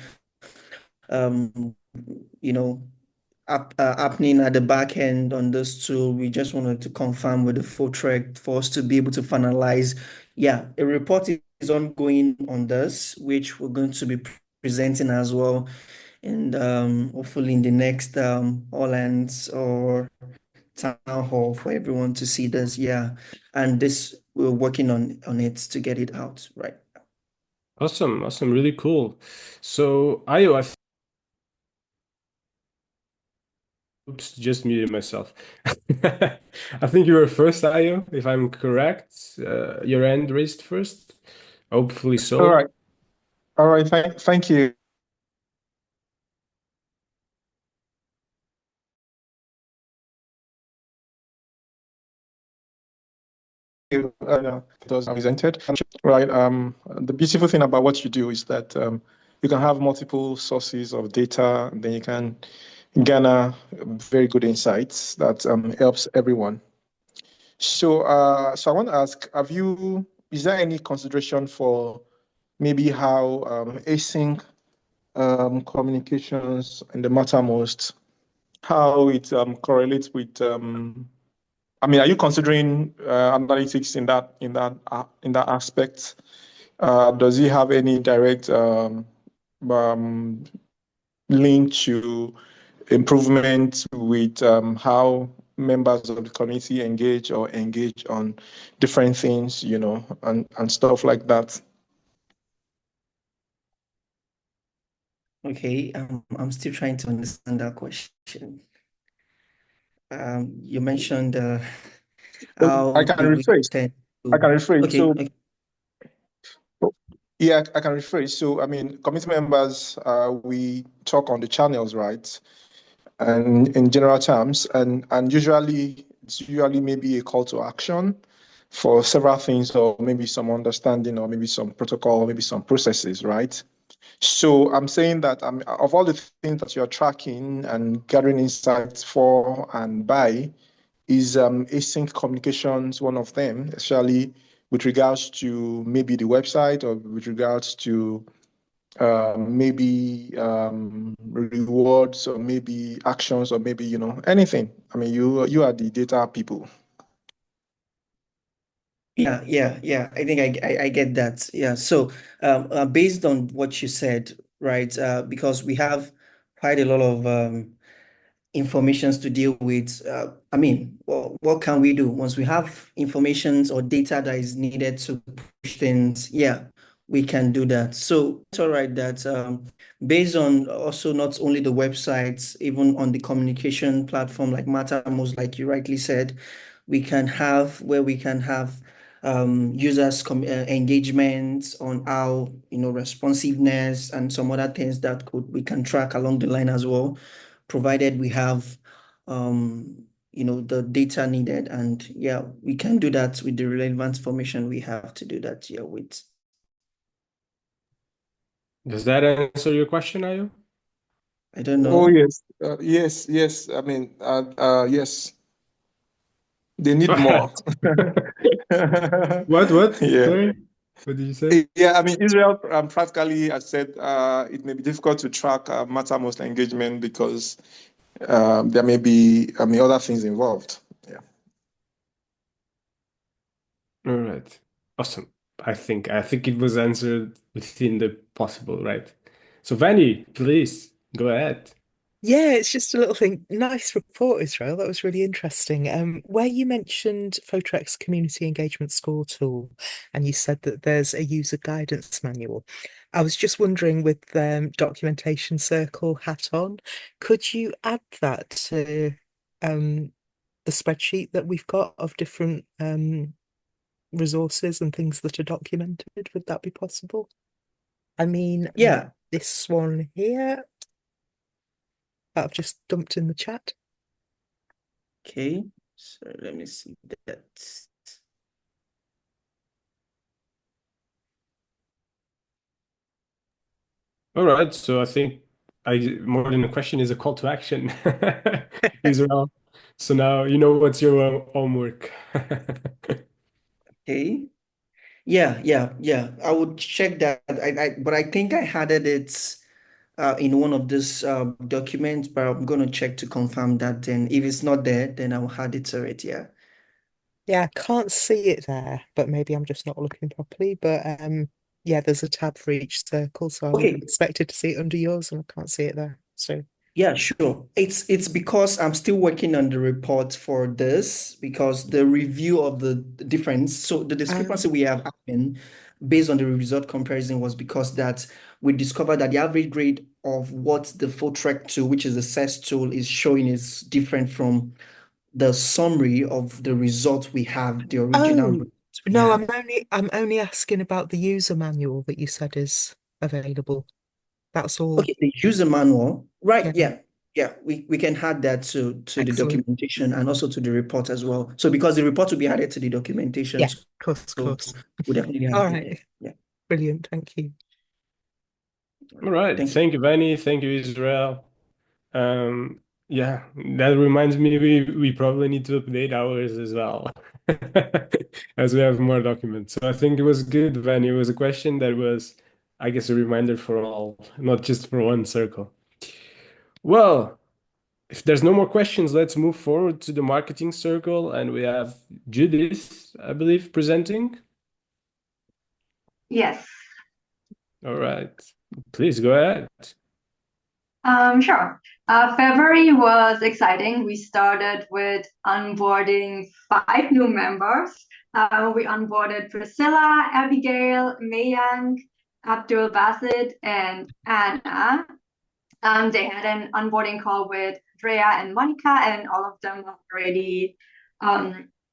um, you know, happening at the back end on this tool. We just wanted to confirm with the full track for us to be able to finalize. Yeah, a report is ongoing on this, which we're going to be presenting as well, and hopefully in the next all hands or town hall for everyone to see this. Yeah, and this we're working on it to get it out right. Awesome, awesome, really cool. So, Ayo, oops, just muted myself. I think you were first, Ayo, if I'm correct. Your hand raised first. Hopefully All so. right. All right. Thank you. It was presented. Right. The beautiful thing about what you do is that you can have multiple sources of data, and then you can garner very good insights that helps everyone. So, so I want to ask, is there any consideration for maybe how async communications and the Mattermost, how it correlates with I mean, are you considering analytics in that aspect? Does it have any direct um, link to improvement with how members of the community engage on different things, and stuff like that? Okay, I'm still trying to understand that question. You mentioned I how can do we rephrase. tend I to, can rephrase. okay, So, okay, yeah, I can rephrase. So, I mean, committee members, we talk on the channels, right? And in general terms, and usually it's usually maybe a call to action for several things, or maybe some understanding, or maybe some protocol, maybe some processes, right? So I'm saying that of all the things that you're tracking and gathering insights for and by, is async communications one of them, especially with regards to maybe the website, or with regards to maybe rewards, or maybe actions, or maybe anything. I mean, you are the data people. yeah. I think I get that. Yeah. So based on what you said, right? Because we have quite a lot of informations to deal with. I mean, what can we do once we have informations or data that is needed to push things? Yeah, we can do that. So it's all right that based on also not only the websites, even on the communication platform like Mattermost, like you rightly said, we can have where we can have users engagement on how responsiveness and some other things that we can track along the line as well, provided we have the data needed. And yeah, we can do that with the relevant information we have to do that here with. Does that answer your question, Ayo? I don't Oh, know. yes, yes. I mean, yes, they need more. What? Yeah. Sorry, what did you say? Yeah, I mean, Israel practically has said it may be difficult to track Mattermost engagement because there may be, other things involved. Yeah. All right. Awesome. I think it was answered within the possible, right? So Vanny, please go ahead. Yeah, it's just a little thing. Nice report, Israel. That was really interesting. Where you mentioned Photrex Community Engagement Score tool, and you said that there's a user guidance manual. I was just wondering, with documentation circle hat on, could you add that to the spreadsheet that we've got of different resources and things that are documented? Would that be possible? I mean, Yeah. this one here that I've just dumped in the chat. Okay, so let me see that. All right. So I think more than a question is a call to action, Israel. So now you know what's your homework. Okay. Yeah. I would check that. But I think I added it in one of these documents, but I'm gonna check to confirm that. Then if it's not there, then I'll add it to it. Yeah. Yeah, I can't see it there, but maybe I'm just not looking properly. But yeah, there's a tab for each circle, so I would have Okay. expected to see it under yours, and I can't see it there. So Yeah, sure. It's because I'm still working on the report for this because the review of the difference. So the discrepancy we have happened based on the result comparison was because that we discovered that the average grade of what the Photrec tool, which is the CES tool, is showing is different from the summary of the result we have, the original result we no, have. I'm only asking about the user manual that you said is available. That's all. Okay, the user manual, right? Yeah. Yeah. We can add that to the Excellent. documentation and also to the report as well. So because the report will be added to the documentation, Yeah, so of course. we'll definitely All have it. right. Yeah. Brilliant. Thank you. All right. Thank you. Thank you, Vanny. Thank you, Israel. Yeah, that reminds me we probably need to update ours as well as we have more documents. So I think it was good, Vanny. It was a question that was, I guess, a reminder for all, not just for one circle. Well, if there's no more questions, let's move forward to the marketing circle, and we have Judith, I believe, presenting. Yes. All right. Please go ahead. Sure. February was exciting. We started with onboarding 5 new members. We onboarded Priscilla, Abigail, Mayank, Abdul Basit, and Anna. They had an onboarding call with Drea and Monica, and all of them are already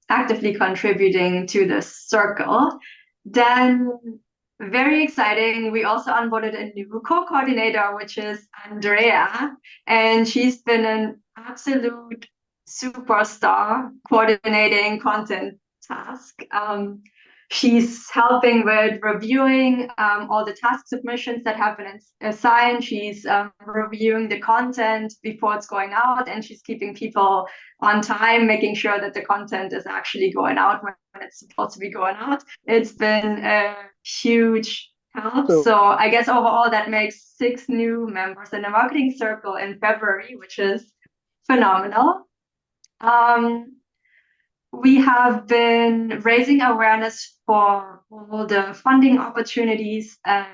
actively contributing to the circle. Then, very exciting, we also onboarded a new co-coordinator, which is Andrea, and she's been an absolute superstar coordinating content task. She's helping with reviewing all the task submissions that have been assigned. She's reviewing the content before it's going out, and she's keeping people on time, making sure that the content is actually going out when it's supposed to be going out. It's been a huge help. So I guess overall that makes 6 new members in the marketing circle in February, which is phenomenal. We have been raising awareness for all the funding opportunities and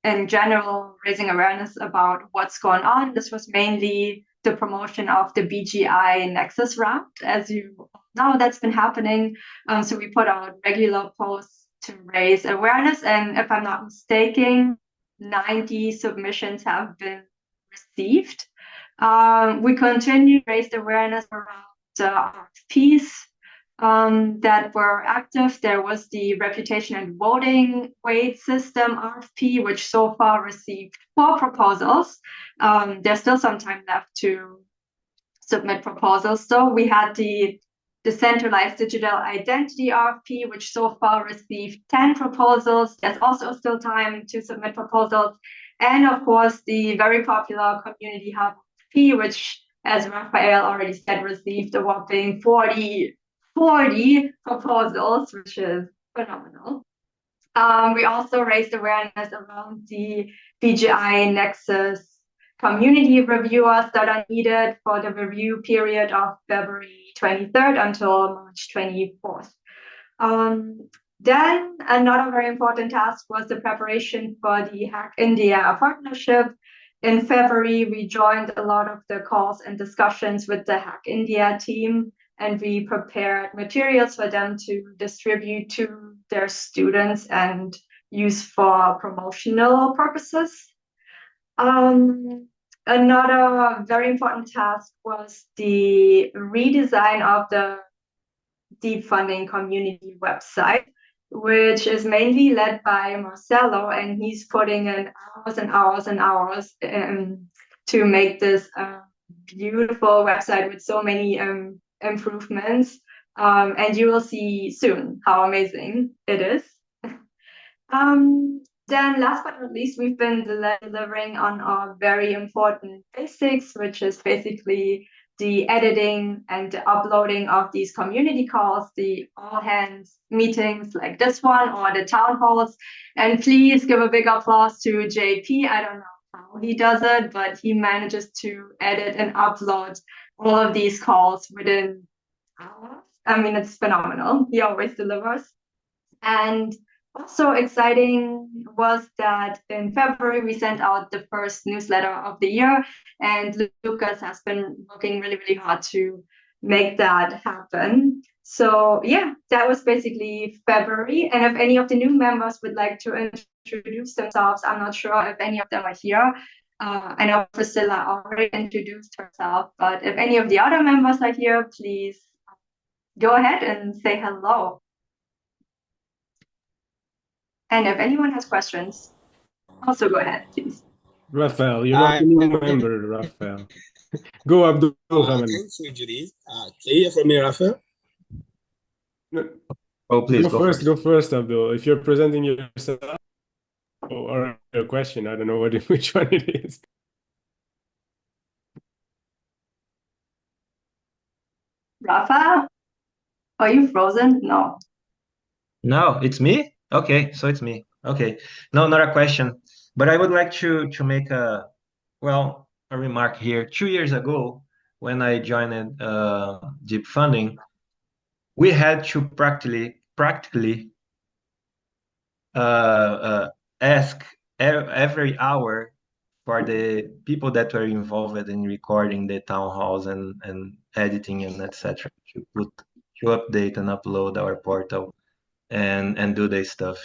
in general raising awareness about what's going on. This was mainly the promotion of the BGI Nexus round. As you know, that's been happening. So we put out regular posts to raise awareness, and if I'm not mistaken, 90 submissions have been received. We continue to raise awareness around the RFPs that were active. There was the reputation and voting weight system RFP, which so far received 4 proposals. There's still some time left to submit proposals. So we had the decentralized digital identity RFP, which so far received 10 proposals. There's also still time to submit proposals. And of course, the very popular Community Hub RFP, which, as Rafael already said, received a whopping 40 proposals, which is phenomenal. We also raised awareness around the BGI Nexus community reviewers that are needed for the review period of February 23rd until March 24th. Then another very important task was the preparation for the Hack India partnership. In February, we joined a lot of the calls and discussions with the Hack India team, and we prepared materials for them to distribute to their students and use for promotional purposes. Another very important task was the redesign of the Deep Funding community website, which is mainly led by Marcelo, and he's putting in hours and hours and hours to make this beautiful website with so many improvements. And you will see soon how amazing it is. Then last but not least, we've been delivering on our very important basics, which is basically the editing and the uploading of these community calls, the all hands meetings like this one, or the town halls. And please give a big applause to JP. I don't know how he does it, but he manages to edit and upload all of these calls within hours. I mean, it's phenomenal. He always delivers. And also exciting was that in February we sent out the first newsletter of the year, and Lucas has been working really, really hard to make that happen. So yeah, that was basically February. And if any of the new members would like to introduce themselves, I'm not sure if any of them are here. I know Priscilla already introduced herself, but if any of the other members are here, please go ahead and say hello. And if anyone has questions, also go ahead, please. Rafael, you're not a new member, Rafael. Go, Abdul Hamid. Thank you, Judy. Can you hear from me, Rafael? Oh, please Go first, Abdul. If you're presenting yourself or a question, I don't know which one it is. Rafa, are you frozen? No. No, it's me? Okay, so it's me. Okay. No, not a question. But I would like to make a remark here. 2 years ago, when I joined Deep Funding, we had to practically ask every hour for the people that were involved in recording the town halls and editing and etc. to update and upload our portal and do this stuff.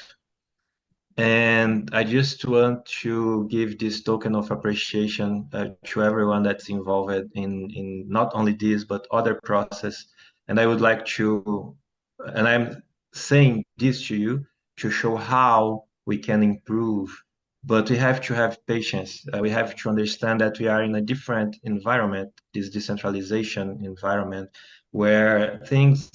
And I just want to give this token of appreciation to everyone that's involved in not only this but other process. And I would like to, and I'm saying this to you to show how we can improve, but we have to have patience. We have to understand that we are in a different environment, this decentralization environment, where things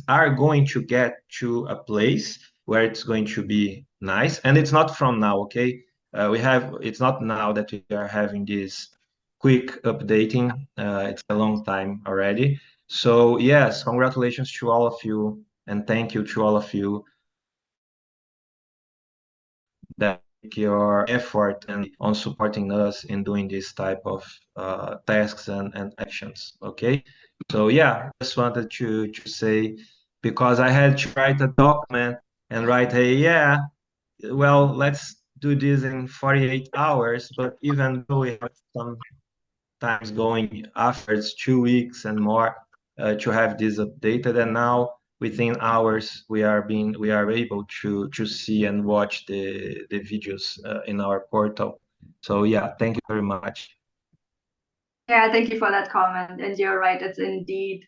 are going to get to a place where it's going to be nice. And it's not from now, okay? It's not now that we are having this quick updating. It's a long time already. So yes, congratulations to all of you, and thank you to all of you that make your effort and on supporting us in doing this type of tasks and actions, okay? So yeah, just wanted to say, because I had to write a document and write, hey, yeah, well, let's do this in 48 hours, but even though we have some times going afterwards 2 weeks and more to have this updated. And now within hours we are able to see and watch the videos in our portal. So yeah, thank you very much. Yeah, thank you for that comment. And you're right, it's indeed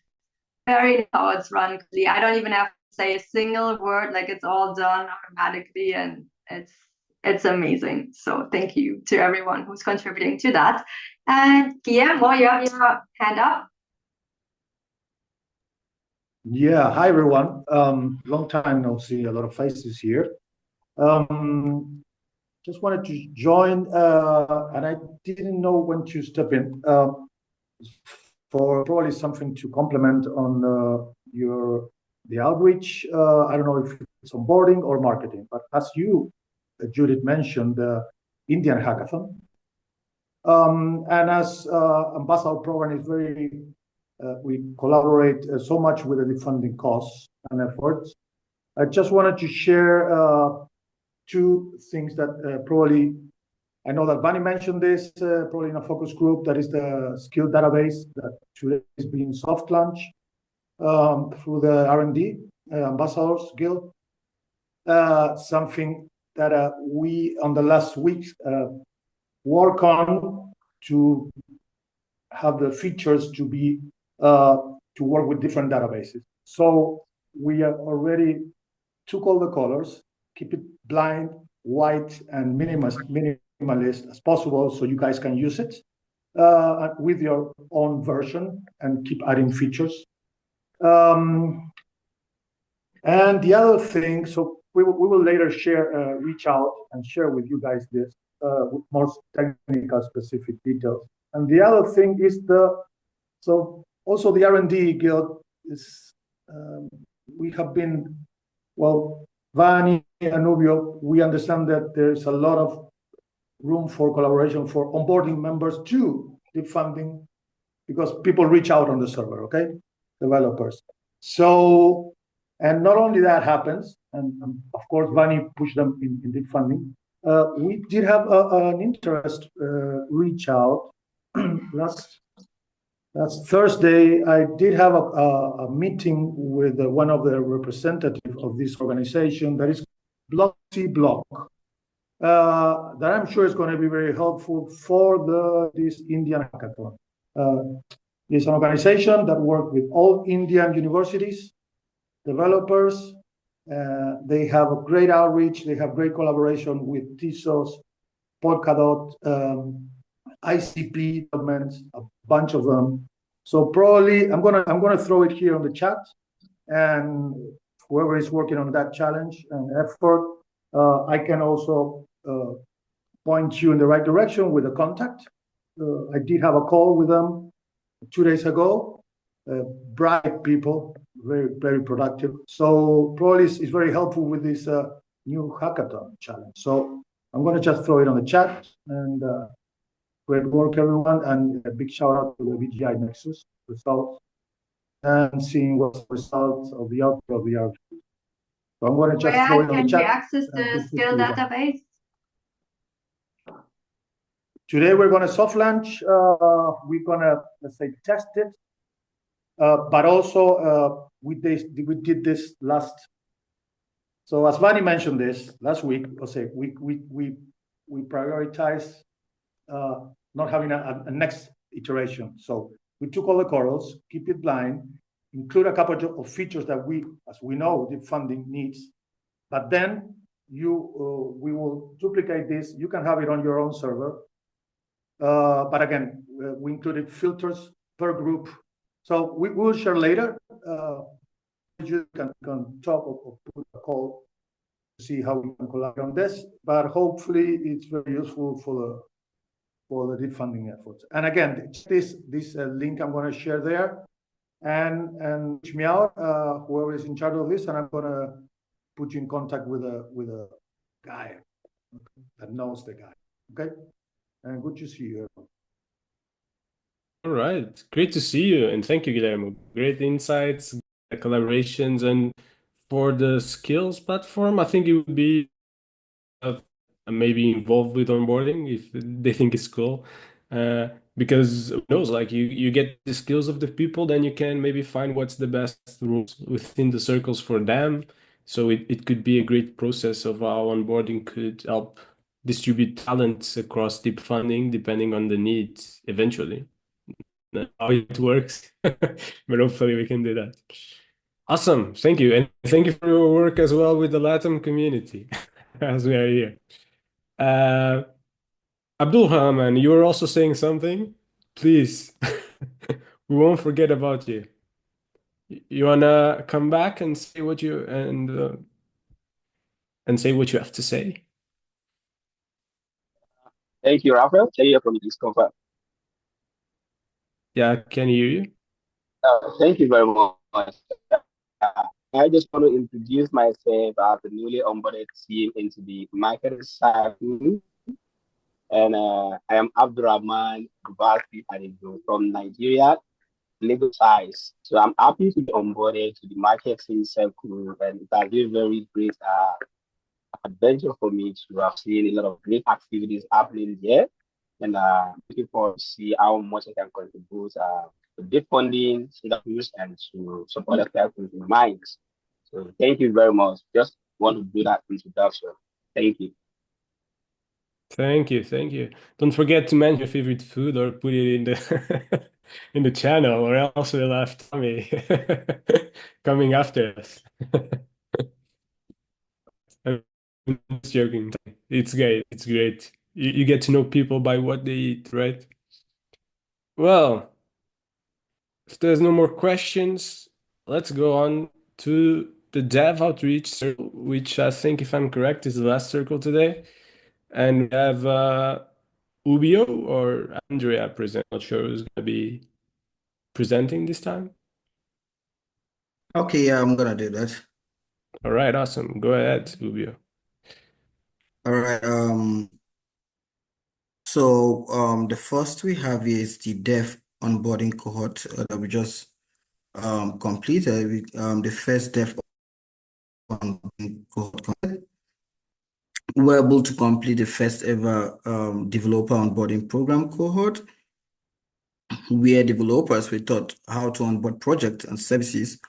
very how it's run. I don't even have to say a single word, like it's all done automatically, and it's amazing. So thank you to everyone who's contributing to that. And Guillermo, you have your hand up. Yeah, hi everyone. Long time no see, a lot of faces here. Just wanted to join, and I didn't know when to step in. For probably something to complement on the outreach. I don't know if it's onboarding or marketing, but as you, Judith, mentioned, the Indian hackathon. And as Ambassador program is very, we collaborate so much with the funding costs and efforts. I just wanted to share two things that probably, I know that Vani mentioned this probably in a focus group, that is the skill database that today is being soft launched through the R&D Ambassadors Guild. Something that we on the last weeks work on to have the features to be to work with different databases. So we have already took all the colors, keep it blind, white, and minimalist as possible, so you guys can use it with your own version and keep adding features. And the other thing, so we will later share, reach out and share with you guys this with more technical specific details. And the other thing is so also the R&D Guild is, we have been, well, Vani and Nubio, we understand that there's a lot of room for collaboration for onboarding members to the funding, because people reach out on the server, okay? Developers. So, and not only that happens, and of course, Vani pushed them in deep funding. We did have an interest reach out last Thursday. I did have a meeting with one of the representatives of this organization that is Block C Block, that I'm sure is going to be very helpful for this Indian hackathon. It's an organization that works with all Indian universities, developers. They have a great outreach. They have great collaboration with TISOS, Polkadot, ICP governments, a bunch of them. So probably I'm gonna throw it here on the chat, and whoever is working on that challenge and effort, I can also point you in the right direction with a contact. I did have a call with them 2 days ago. Bright people, very, very productive. So probably it's very helpful with this new hackathon challenge. So I'm going to just throw it on the chat, and great work, everyone. And a big shout out to the VGI Nexus results and seeing what's the results of the output of the output. So I'm going to just throw it on the chat. Can we access the skill database? Today we're going to soft launch. We're going to, let's say, test it. But also we did this last. So as Vani mentioned this last week, we prioritize not having a next iteration. So we took all the corals, keep it blind, include a couple of features that as we know, the funding needs. But then we will duplicate this. You can have it on your own server. But again, we included filters per group. So we will share later. You can talk or put a call to see how we can collaborate on this. But hopefully, it's very useful for the deep funding efforts. And again, this link I'm going to share there, and reach me out, whoever is in charge of this, and I'm going to put you in contact with a guy that knows the guy. Okay, and good to see you. All right, great to see you, and thank you, Guillermo. Great insights, collaborations, and for the skills platform, I think it would be maybe involved with onboarding if they think it's cool. Because who knows, like you get the skills of the people, then you can maybe find what's the best rules within the circles for them. So it could be a great process of how onboarding could help distribute talents across deep funding depending on the needs eventually. That's how it works. But hopefully we can do that. Awesome. Thank you. And thank you for your work as well with the Latin community as we are here. Abdul Rahman, you were also saying something? Please, we won't forget about you. You wanna come back and say what you and say what you have to say? Thank you, Rafael. Can you hear from this confirm? Yeah, I can hear you. Thank you very much. I just want to introduce myself as the newly onboarded team into the market side. And I am Abdurrahman Gubasi Adigo from Nigeria, Lagos size. So I'm happy to be onboarded to the marketing circle, and it has been very great adventure for me to have seen a lot of great activities happening here. And looking forward to see how much I can contribute to deep funding, interviews, and to support the people in minds. So thank you very much. Just want to do that introduction. Thank you. Thank you, thank you. Don't forget to mention your favorite food or put it in the in the channel, or else we'll have Tommy coming after us. I'm just joking. It's great. It's great. You get to know people by what they eat, right? Well, if there's no more questions, let's go on to the dev outreach circle, which I think, if I'm correct, is the last circle today. And we have Ubio or Andrea present. Not sure who's going to be presenting this time. Okay, yeah, I'm gonna do that. All right, awesome. Go ahead, Ubio. All right. So the first we have is the dev onboarding cohort that we just completed. The first dev onboarding cohort. We were able to complete the first ever developer onboarding program cohort, where developers were taught how to onboard projects and services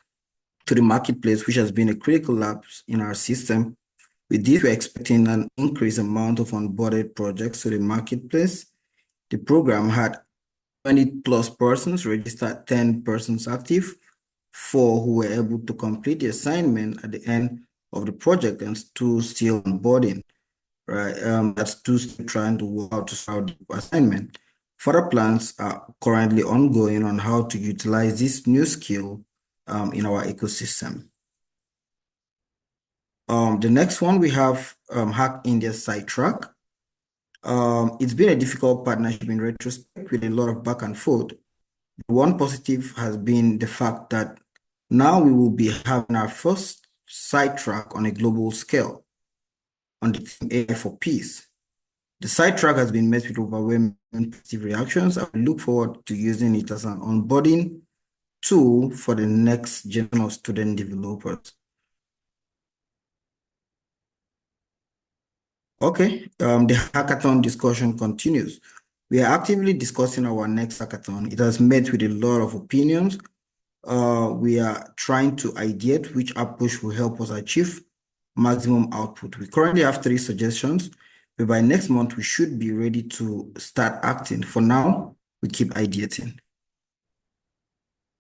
to the marketplace, which has been a critical lapse in our system. With this, we're expecting an increased amount of onboarded projects to the marketplace. The program had 20 plus persons registered, 10 persons active, 4 who were able to complete the assignment at the end of the project, and 2 still onboarding, right? That's 2 still trying to work out to solve the assignment. Further plans are currently ongoing on how to utilize this new skill in our ecosystem. The next one we have Hack India Sidetrack. It's been a difficult partnership in retrospect with a lot of back and forth. One positive has been the fact that now we will be having our first sidetrack on a global scale on the team AI for Peace. The sidetrack has been met with overwhelming positive reactions. I look forward to using it as an onboarding tool for the next generation of student developers. Okay, the hackathon discussion continues. We are actively discussing our next hackathon. It has met with a lot of opinions. We are trying to ideate which approach will help us achieve maximum output. We currently have 3 suggestions, but by next month, we should be ready to start acting. For now, we keep ideating.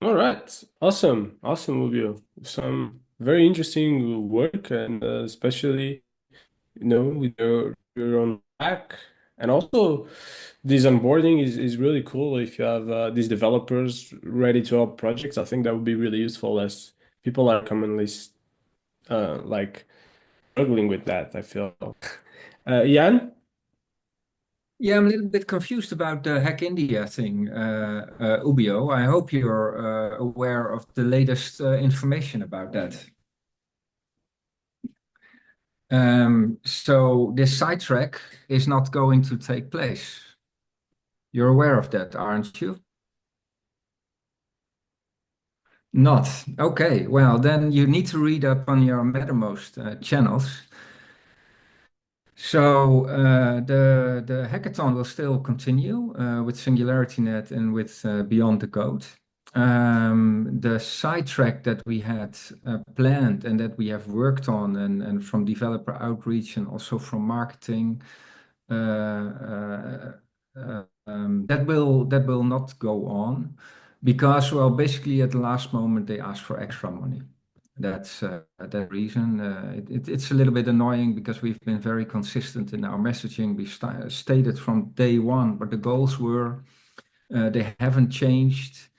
All right, awesome, awesome, Ubio. Some very interesting work, and especially with your own back. And also this onboarding is really cool if you have these developers ready to help projects. I think that would be really useful as people are commonly like struggling with that, I feel. Jan? Yeah, I'm a little bit confused about the Hack India thing, Ubio. I hope you're aware of the latest information about that. So this sidetrack is not going to take place. You're aware of that, aren't you? Not. Okay, well, then you need to read up on your Mattermost channels. So the hackathon will still continue with SingularityNet and with Beyond the Code. The sidetrack that we had planned and that we have worked on, and from developer outreach and also from marketing, that will not go on because, well, basically at the last moment they asked for extra money. That's that reason. It's a little bit annoying because we've been very consistent in our messaging. We stated from day one what the goals were. They haven't changed.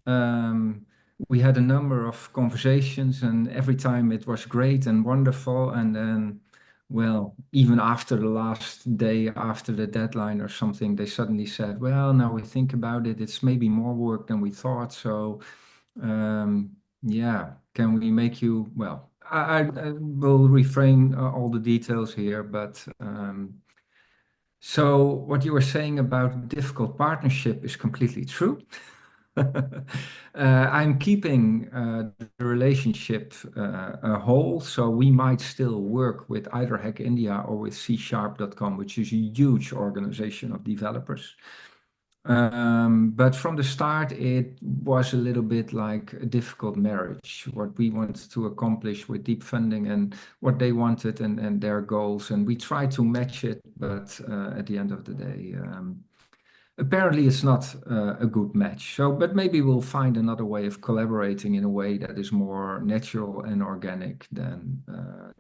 We had a number of conversations, and every time it was great and wonderful. And then, well, even after the last day, after the deadline or something, they suddenly said, well, now we think about it, it's maybe more work than we thought. So, yeah, can we make you, well, I will refrain all the details here, but so what you were saying about difficult partnership is completely true. I'm keeping the relationship whole, so we might still work with either Hack India or with csharp.com, which is a huge organization of developers. But from the start, it was a little bit like a difficult marriage, what we wanted to accomplish with deep funding and what they wanted and their goals. And we tried to match it, but at the end of the day, apparently it's not a good match. So, but maybe we'll find another way of collaborating in a way that is more natural and organic than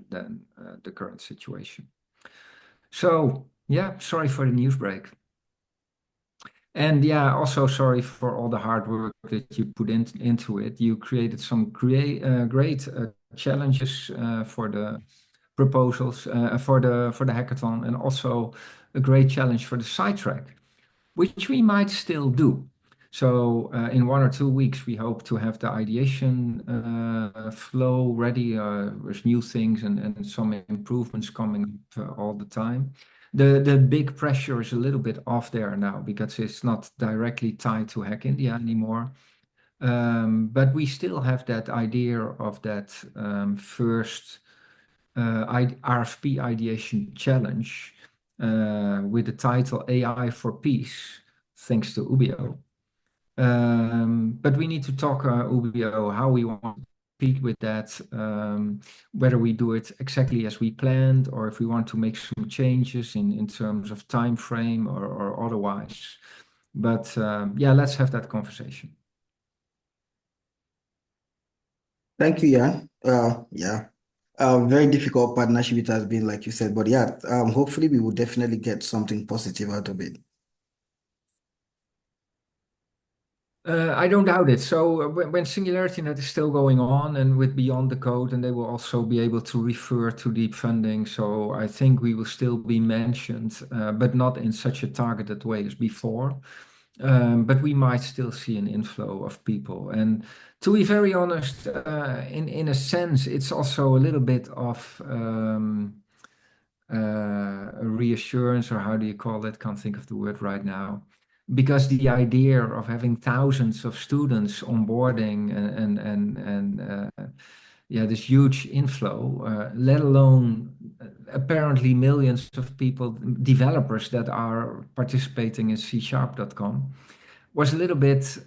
the current situation. So, yeah, sorry for the news break. And yeah, also sorry for all the hard work that you put into it. You created some great challenges for the proposals for the hackathon, and also a great challenge for the sidetrack, which we might still do. So in 1 or 2 weeks, we hope to have the ideation flow ready with new things and some improvements coming all the time. The big pressure is a little bit off there now because it's not directly tied to Hack India anymore. But we still have that idea of that first RFP ideation challenge with the title AI for Peace, thanks to Ubio. But we need to talk, Ubio, how we want to compete with that, whether we do it exactly as we planned or if we want to make some changes in terms of time frame or otherwise. But yeah, let's have that conversation. Thank you, Jan. Yeah. Very difficult partnership it has been, like you said, but yeah, hopefully we will definitely get something positive out of it. I don't doubt it. So when SingularityNet is still going on and with Beyond the Code, and they will also be able to refer to deep funding. So I think we will still be mentioned, but not in such a targeted way as before. But we might still see an inflow of people. And to be very honest, in a sense, it's also a little bit of a reassurance, or how do you call it? Can't think of the word right now. Because the idea of having thousands of students onboarding and yeah, this huge inflow, let alone apparently millions of people, developers that are participating in csharp.com, was a little bit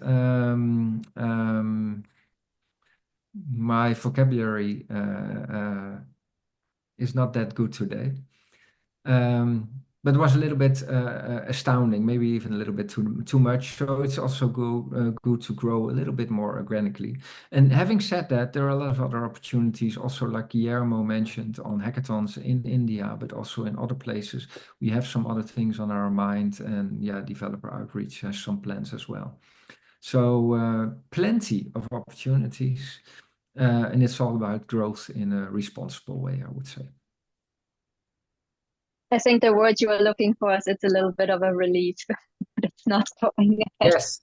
my vocabulary is not that good today. But it was a little bit astounding, maybe even a little bit too much. So it's also good to grow a little bit more organically. And having said that, there are a lot of other opportunities, also like Guillermo mentioned, on hackathons in India, but also in other places. We have some other things on our mind, and yeah, developer outreach has some plans as well. So plenty of opportunities, and it's all about growth in a responsible way, I would say. I think the word you were looking for is it's a little bit of a relief. It's not going ahead. Yes.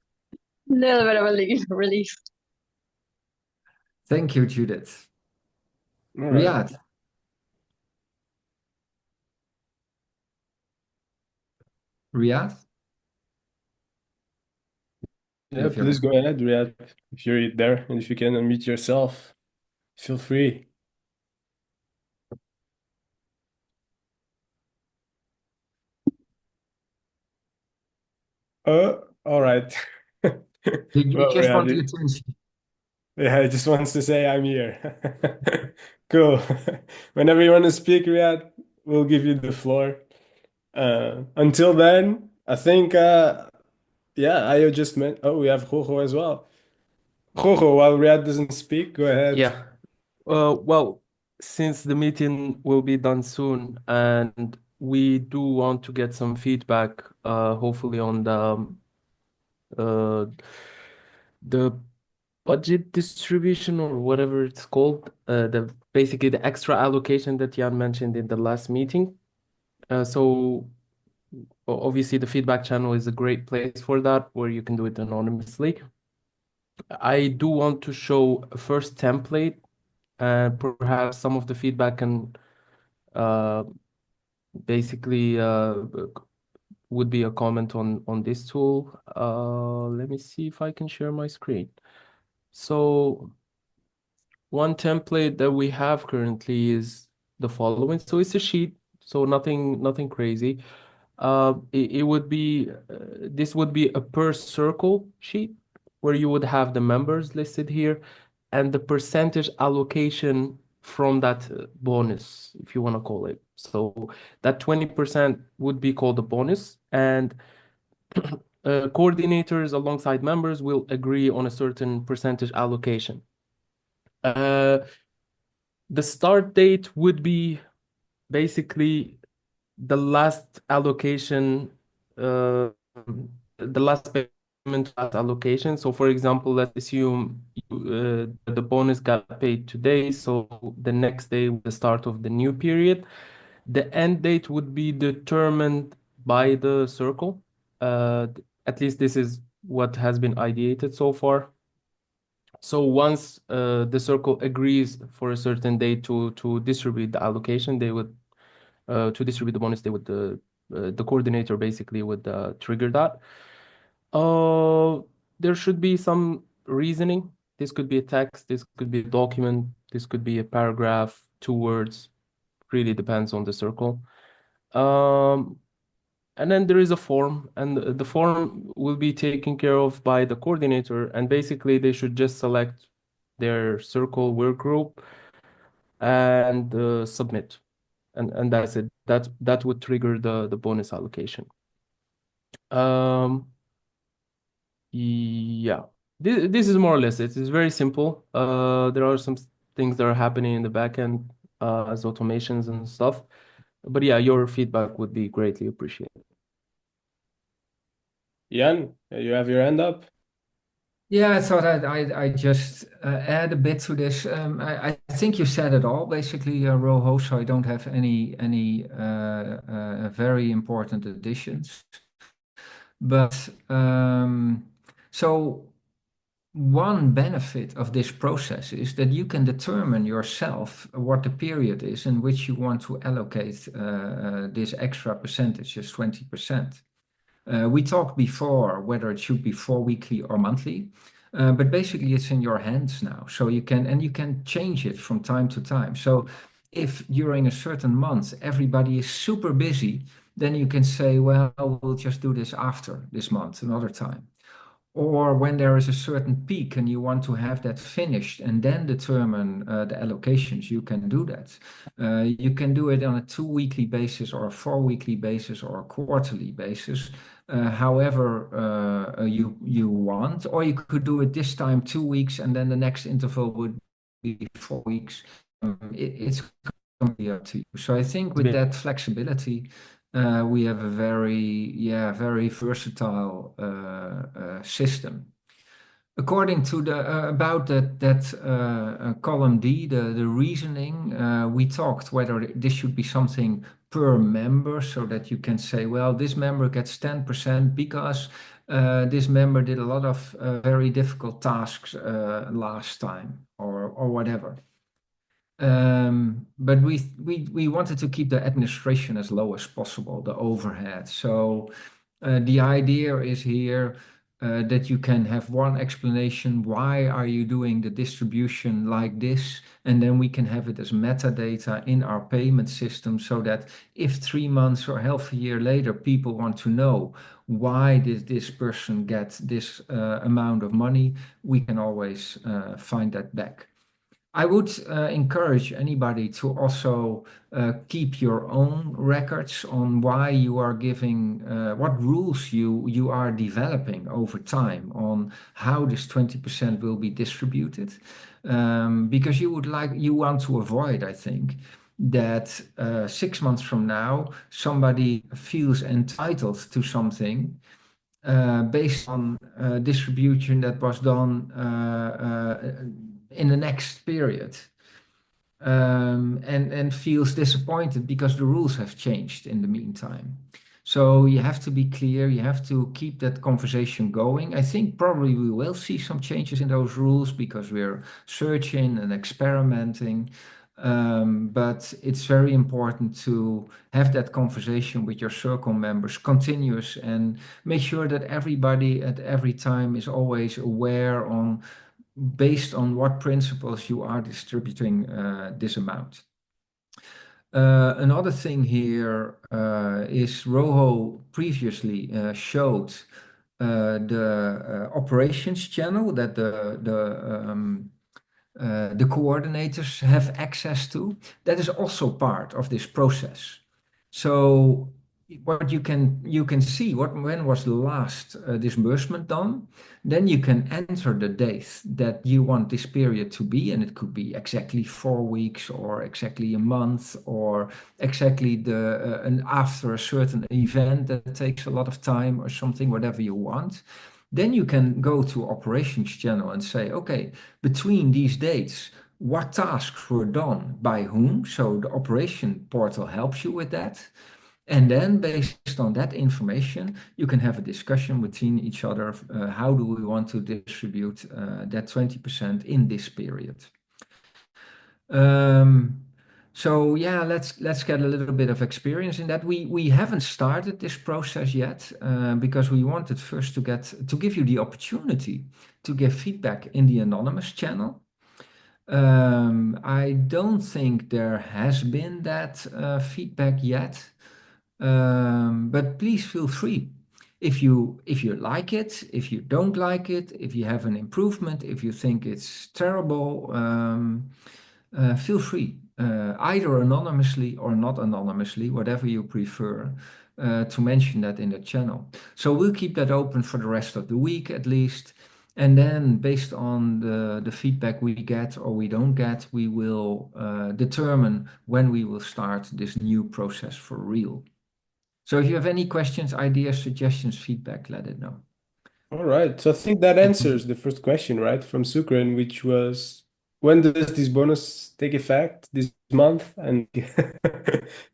A little bit of a relief. Thank you, Judith. All right. Riyadh. Riyadh? Yeah, please go ahead, Riyadh. If you're there and if you can unmute yourself, feel free. All right. You Well, just yeah, want the attention. yeah, he just wants to say I'm here. Cool. Whenever you want to speak, Riyad, we'll give you the floor. Until then, I think, yeah, I just meant, oh, we have Jojo as well. Jojo, while Riyad doesn't speak, go ahead. Yeah. Well, since the meeting will be done soon, and we do want to get some feedback, hopefully on uh, the budget distribution or whatever it's called, the basically the extra allocation that Jan mentioned in the last meeting. So obviously the feedback channel is a great place for that, where you can do it anonymously. I do want to show a first template, and perhaps some of the feedback can uh, basically would be a comment on this tool. Let me see if I can share my screen. So one template that we have currently is the following. So it's a sheet, so nothing crazy. It would be this would be a per circle sheet where you would have the members listed here and the percentage allocation from that bonus, if you want to call it. So that 20% would be called a bonus, and coordinators alongside members will agree on a certain percentage allocation. The start date would be basically the last allocation, the last payment allocation. So, for example, let's assume the bonus got paid today, so the next day, the start of the new period, the end date would be determined by the circle. At least this is what has been ideated so far. So once the circle agrees for a certain day to distribute the allocation, they would to distribute the bonus, they would the coordinator basically would trigger that. There should be some reasoning. This could be a text, this could be a document, this could be a paragraph, 2 words. Really depends on the circle. And then there is a form, and the form will be taken care of by the coordinator, and basically they should just select their circle work group and submit, and that's it. That would trigger the bonus allocation. Yeah, this is more or less it. It's very simple. There are some things that are happening in the back end as automations and stuff. But yeah, your feedback would be greatly appreciated. Jan, you have your hand up? Yeah, I thought I just add a bit to this. I think you said it all basically, Roho, so I don't have any very important additions. But so one benefit of this process is that you can determine yourself what the period is in which you want to allocate this extra percentage, just 20%. We talked before whether it should be 4 weekly or monthly, but basically it's in your hands now. So you can change it from time to time. So if during a certain month everybody is super busy, then you can say, well, we'll just do this after this month, another time. Or when there is a certain peak and you want to have that finished and then determine the allocations, you can do that. You can do it on a 2 weekly basis or a 4 weekly basis or a quarterly basis, however you want. Or you could do it this time 2 weeks and then the next interval would be 4 weeks. It's completely up to you. So I think with that flexibility, we have a very versatile system. According to about that column D, the reasoning, we talked whether this should be something per member, so that you can say, well, this member gets 10% because this member did a lot of very difficult tasks last time, or whatever. But we wanted to keep the administration as low as possible, the overhead. So the idea is here that you can have one explanation, why are you doing the distribution like this? And then we can have it as metadata in our payment system so that if 3 months or half a year later, people want to know why did this person get this amount of money, we can always find that back. I would encourage anybody to also keep your own records on why you are giving, what rules you are developing over time on how this 20% will be distributed. Because you want to avoid, I think, that 6 months from now, somebody feels entitled to something based on distribution that was done in the next period, and feels disappointed because the rules have changed in the meantime. So you have to be clear, you have to keep that conversation going. I think probably we will see some changes in those rules because we're searching and experimenting. But it's very important to have that conversation with your circle members continuous and make sure that everybody at every time is always aware on based on what principles you are distributing this amount. Another thing here is Roho previously showed the operations channel that the coordinators have access to. That is also part of this process. So what you can see when was the last disbursement done, then you can enter the date that you want this period to be, and it could be exactly 4 weeks or exactly a month or exactly and after a certain event that takes a lot of time or something, whatever you want. Then you can go to operations channel and say, okay, between these dates, what tasks were done by whom? So the operation portal helps you with that. And then based on that information, you can have a discussion between each other. How do we want to distribute that 20% in this period? So yeah, let's get a little bit of experience in that. We haven't started this process yet because we wanted first to give you the opportunity to give feedback in the anonymous channel. I don't think there has been that feedback yet. But please feel free. If you like it, if you don't like it, if you have an improvement, if you think it's terrible, feel free, either anonymously or not anonymously, whatever you prefer, to mention that in the channel. So we'll keep that open for the rest of the week at least. And then based on the feedback we get or we don't get, we will determine when we will start this new process for real. So if you have any questions, ideas, suggestions, feedback, let it know. All right. So I think that answers the first question, right, from Sukran, which was, when does this bonus take effect this month? And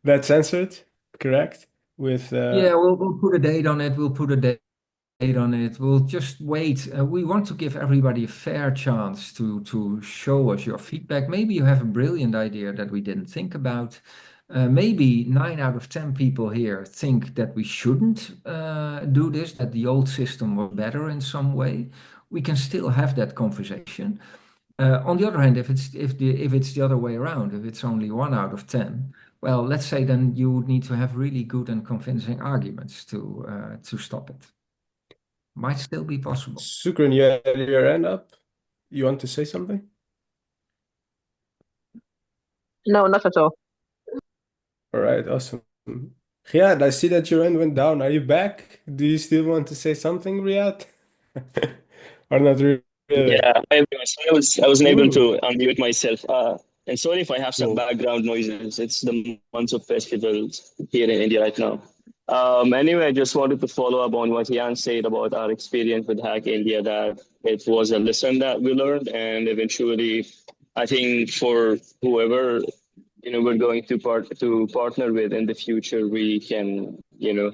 that's answered, correct? With Yeah, we'll put a date on it. We'll put a date on it. We'll just wait. We want to give everybody a fair chance to show us your feedback. Maybe you have a brilliant idea that we didn't think about. Maybe 9 out of 10 people here think that we shouldn't do this, that the old system was better in some way. We can still have that conversation. On the other hand, if it's the other way around, if it's only 1 out of 10, well, let's say then you would need to have really good and convincing arguments to stop it. Might still be possible. Sukran, you had your hand up. You want to say something? No, not at all. All right, awesome. Riyad, I see that your hand went down. Are you back? Do you still want to say something, Riyad? Or not really? Yeah, hi everyone. So I wasn't able Ooh, to unmute myself. And sorry if I have some cool. background noises. It's the months of festivals here in India right now. Anyway, I just wanted to follow up on what Jan said about our experience with Hack India, that it was a lesson that we learned, and eventually, I think for whoever we're going to partner with in the future, we can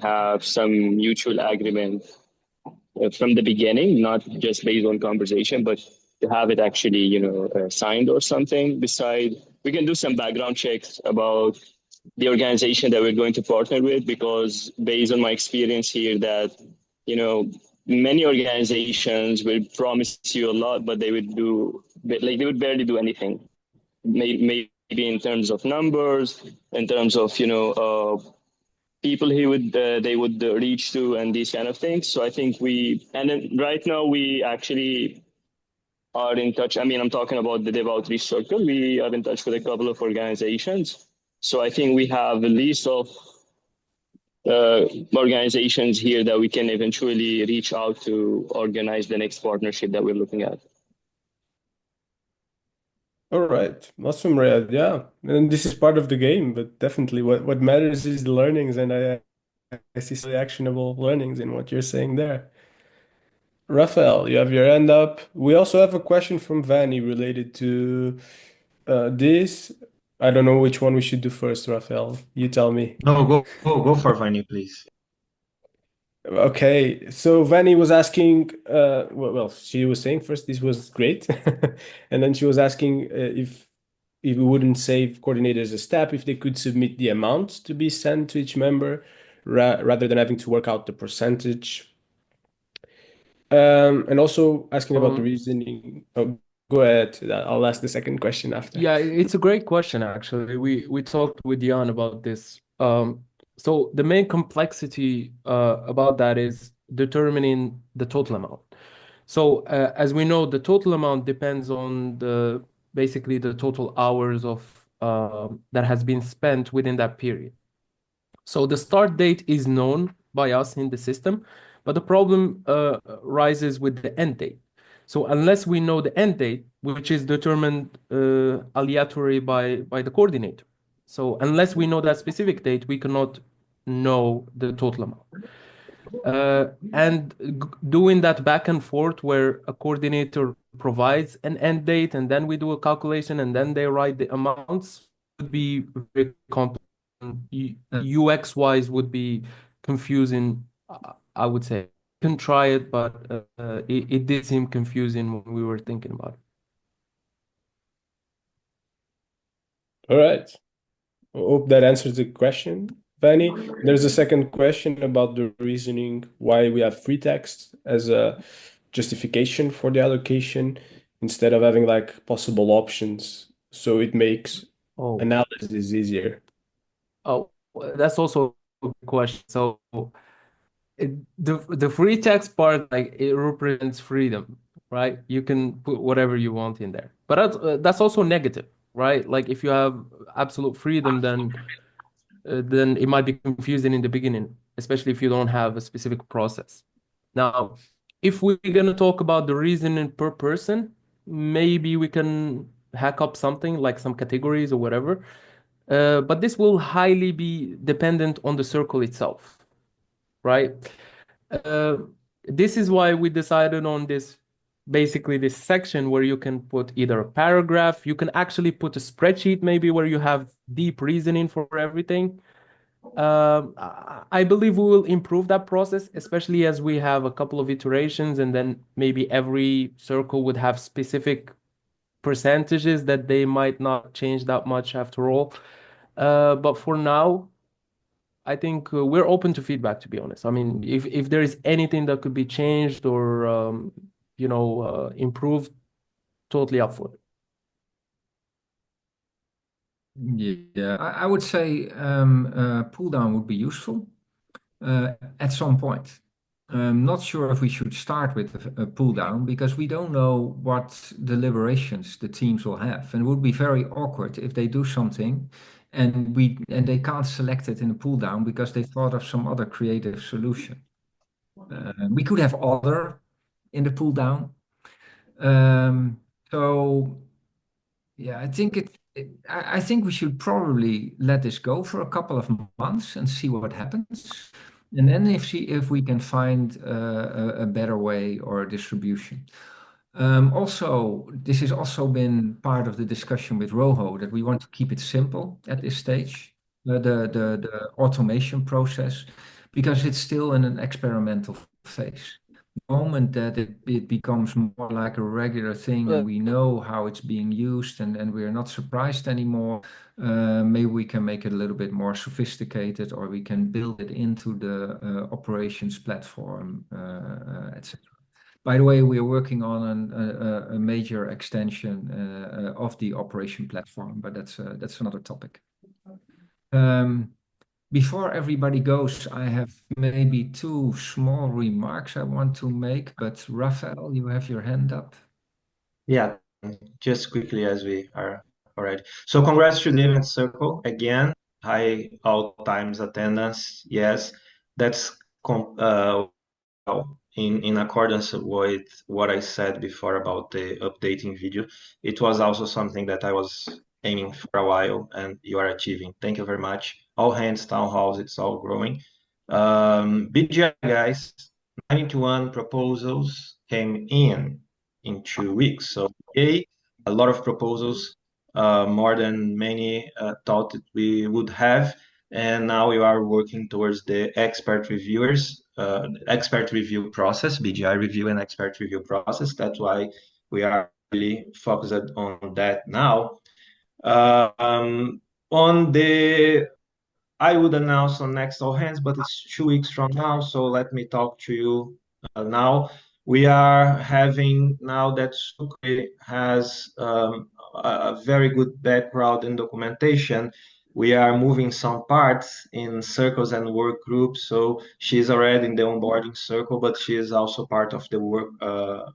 have some mutual agreement from the beginning, not just based on conversation, but to have it actually, signed or something. Beside, we can do some background checks about the organization that we're going to partner with, because based on my experience here, that, many organizations will promise you a lot, but they would barely do anything. Maybe in terms of numbers, in terms of people they would reach to and these kind of things. So I think right now we actually are in touch. I mean, I'm talking about the Dev Outreach Circle. We are in touch with a couple of organizations. So I think we have a list of organizations here that we can eventually reach out to organize the next partnership that we're looking at. All right. Awesome, Riyad. Yeah. And this is part of the game, but definitely what matters is the learnings, and I see some actionable learnings in what you're saying there. Rafael, you have your hand up. We also have a question from Vanny related to this. I don't know which one we should do first, Rafael. You tell me. No, go for Vani, please. Okay, so Vanny was asking, well, she was saying first this was great, and then she was asking if we wouldn't save coordinators a step if they could submit the amount to be sent to each member rather than having to work out the percentage. And also asking about the reasoning. Oh, go ahead. I'll ask the second question after. Yeah, it's a great question, actually. We talked with Jan about this. So the main complexity about that is determining the total amount. So as we know, the total amount depends on basically the total hours of that has been spent within that period. So the start date is known by us in the system, but the problem rises with the end date. So unless we know the end date, which is determined aleatory by the coordinator. So unless we know that specific date, we cannot know the total amount. And doing that back and forth where a coordinator provides an end date and then we do a calculation and then they write the amounts would be very complex. UX wise would be confusing, I would say. You can try it, but it did seem confusing when we were thinking about it. All right. I hope that answers the question, Vanny. There's a second question about the reasoning why we have free text as a justification for the allocation instead of having like possible options. So it makes analysis easier. Oh, that's also a good question. So the free text part, like it represents freedom, right? You can put whatever you want in there, but that's also negative, right? Like if you have absolute freedom, then it might be confusing in the beginning, especially if you don't have a specific process. Now, if we're gonna talk about the reasoning per person, maybe we can hack up something like some categories or whatever. But this will highly be dependent on the circle itself, right? This is why we decided on basically this section where you can put either a paragraph, you can actually put a spreadsheet maybe where you have deep reasoning for everything. I believe we will improve that process, especially as we have a couple of iterations and then maybe every circle would have specific percentages that they might not change that much after all. But for now, I think we're open to feedback, to be honest. I mean, if there is anything that could be changed or improved, totally up for it. Yeah, I would say pull down would be useful at some point. I'm not sure if we should start with a pull down because we don't know what deliberations the teams will have, and it would be very awkward if they do something and they can't select it in a pull down because they thought of some other creative solution. We could have other in the pull down. So yeah, I think we should probably let this go for a couple of months and see what happens. And then if we can find a better way or distribution. Also, this has also been part of the discussion with Roho that we want to keep it simple at this stage, the automation process, because it's still in an experimental phase. moment that it becomes more like a regular thing and we know how it's being used and we're not surprised anymore, maybe we can make it a little bit more sophisticated, or we can build it into the operations platform, etc. By the way, we are working on a major extension of the operation platform, but that's another topic. Before everybody goes, I have maybe two small remarks I want to make, but Rafael, you have your hand up. Yeah, just quickly as we are already. So congrats to the event circle again, high all times attendance. Yes, that's in accordance with what I said before about the updating video. It was also something that I was aiming for a while, and you are achieving. Thank you very much. All hands, town halls, it's all growing. BGI guys, 91 proposals came in 2 weeks. So a lot of proposals, more than many thought that we would have. And now we are working towards the expert reviewers, expert review process, BGI review and expert review process. That's why we are really focused on that now. On the I would announce on next all hands, but it's 2 weeks from now. So let me talk to you now. We are having, now that Sucre has a very good background in documentation, we are moving some parts in circles and work groups. So she's already in the onboarding circle, but she is also part of the work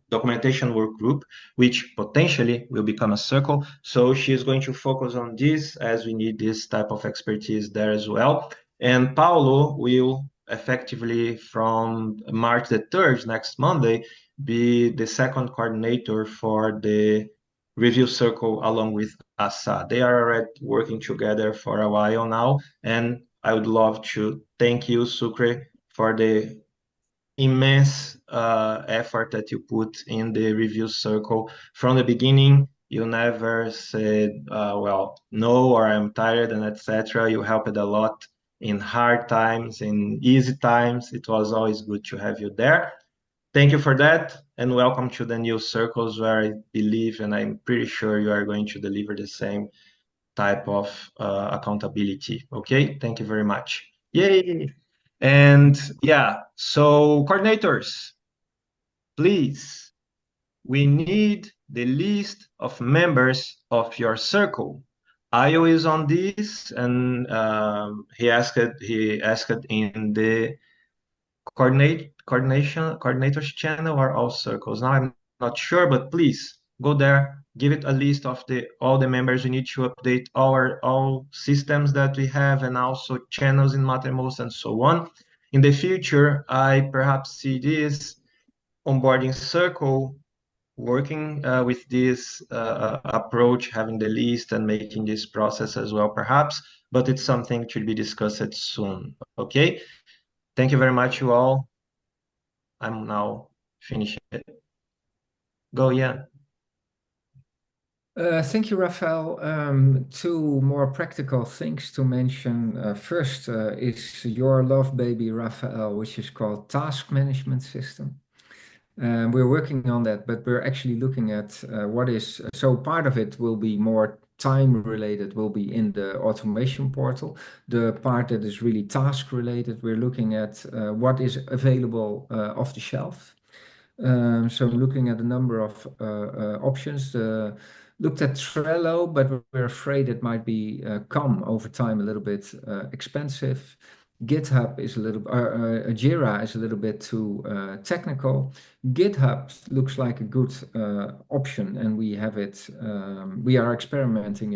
documentation work group, which potentially will become a circle. So she is going to focus on this, as we need this type of expertise there as well. And Paulo will effectively, from March the 3rd, next Monday, be the second coordinator for the review circle along with Asa. They are already working together for a while now, and I would love to thank you, Sucre, for the immense effort that you put in the review circle from the beginning. You never said, well, no, or I'm tired, and etc. You helped a lot in hard times, in easy times. It was always good to have you there. Thank you for that, and welcome to the new circles, where I believe and I'm pretty sure you are going to deliver the same type of accountability. Okay, thank you very much. Yay! And yeah, so coordinators, please, we need the list of members of your circle. Ayo is on this, and he asked in the coordinators channel or all circles. Now I'm not sure, but please go there, give it a list of all the members. We need to update all systems that we have, and also channels in Mattermost and so on. In the future, I perhaps see this onboarding circle working with this approach, having the list and making this process as well, perhaps, but it's something to be discussed soon. Okay. Thank you very much, you all. I'm now finishing it. Go, Ian. Thank you, Rafael. Two more practical things to mention. First is your love baby, Rafael, which is called Task Management System. We're working on that, but we're actually looking at so part of it will be more time related, will be in the automation portal. The part that is really task related, we're looking at what is available off the shelf. So looking at a number of options. Looked at Trello, but we're afraid it might become over time a little bit expensive. GitHub is Jira is a little bit too technical. GitHub looks like a good option, and we have it. We are experimenting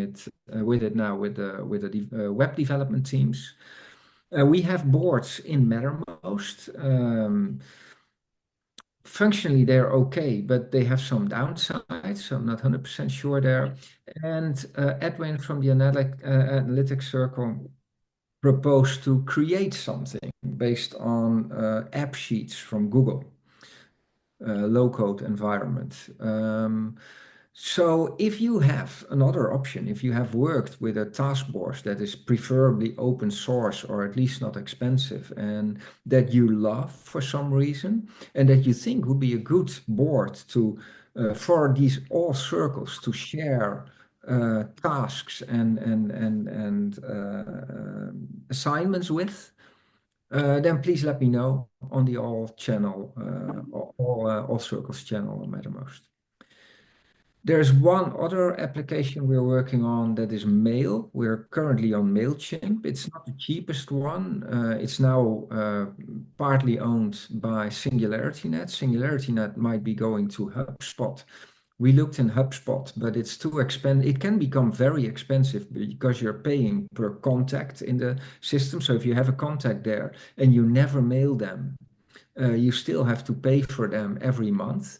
with it now with the web development teams. We have boards in Mattermost. Functionally, they're okay, but they have some downsides, so I'm not 100% sure there. And Edwin from the Analytics Circle proposed to create something based on app sheets from Google, low-code environment. So if you have another option, if you have worked with a task force that is preferably open source or at least not expensive and that you love for some reason and that you think would be a good board to for these all circles to share tasks and assignments with, then please let me know on the all channel, all circles channel on Mattermost. There's one other application we're working on that is Mail. We're currently on MailChimp. It's not the cheapest one. It's now partly owned by SingularityNet. SingularityNet might be going to HubSpot. We looked in HubSpot, but it's too expensive. It can become very expensive because you're paying per contact in the system. So if you have a contact there and you never mail them, you still have to pay for them every month.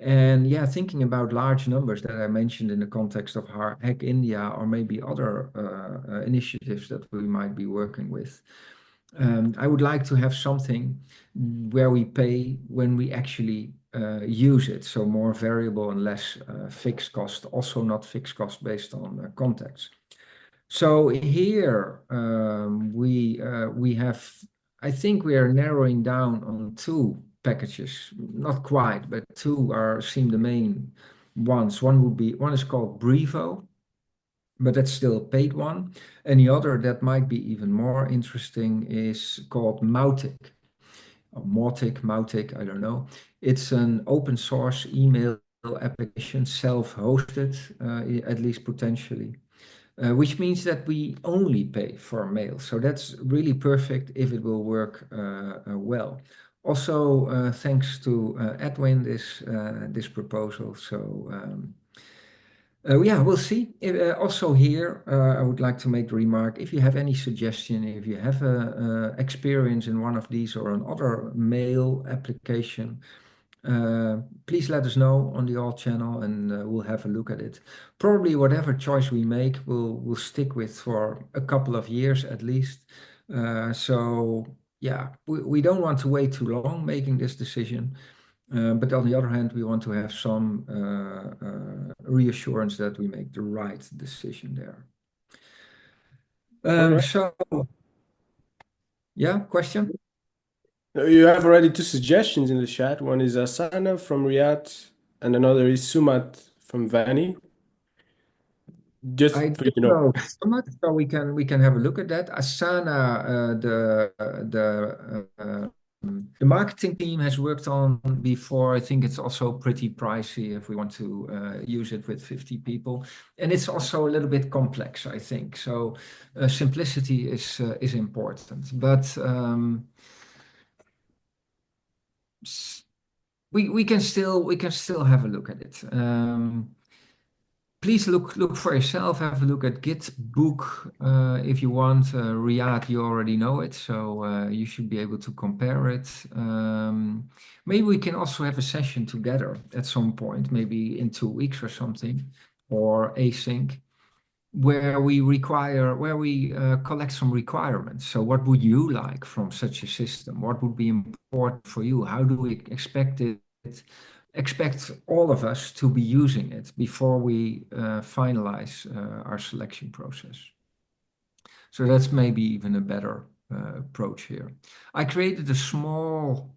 And yeah, thinking about large numbers that I mentioned in the context of Hack India or maybe other initiatives that we might be working with, I would like to have something where we pay when we actually use it. So more variable and less fixed cost, also not fixed cost based on contacts. So here we have, I think we are narrowing down on two packages, not quite, but two seem the main ones. One is called Brevo, but that's still a paid one. And the other that might be even more interesting is called Mautic, or Mautic, I don't know. It's an open source email application, self-hosted, at least potentially. Which means that we only pay for mail. So that's really perfect if it will work well. Also, thanks to Edwin, this proposal. So yeah, we'll see. Also here, I would like to make the remark, if you have any suggestion, if you have experience in one of these or another mail application, please let us know on the all channel and we'll have a look at it. Probably whatever choice we make, we'll stick with for a couple of years at least. So yeah, we don't want to wait too long making this decision. But on the other hand, we want to have some reassurance that we make the right decision there. All right. So yeah, question? You have already two suggestions in the chat. One is Asana from Riyadh, and another is Sumat from Vani. Just I for you to don't know. know so much, so we can have a look at that. Asana, the marketing team has worked on before. I think it's also pretty pricey if we want to use it with 50 people, and it's also a little bit complex, I think. So simplicity is important, but we can still have a look at it. Please look for yourself. Have a look at Gitbook if you want. Riyadh, you already know it, so you should be able to compare it. Maybe we can also have a session together at some point, maybe in 2 weeks or something, or async, where we collect some requirements. So what would you like from such a system? What would be important for you? How do we expect all of us to be using it before we finalize our selection process? So that's maybe even a better approach here. I created a small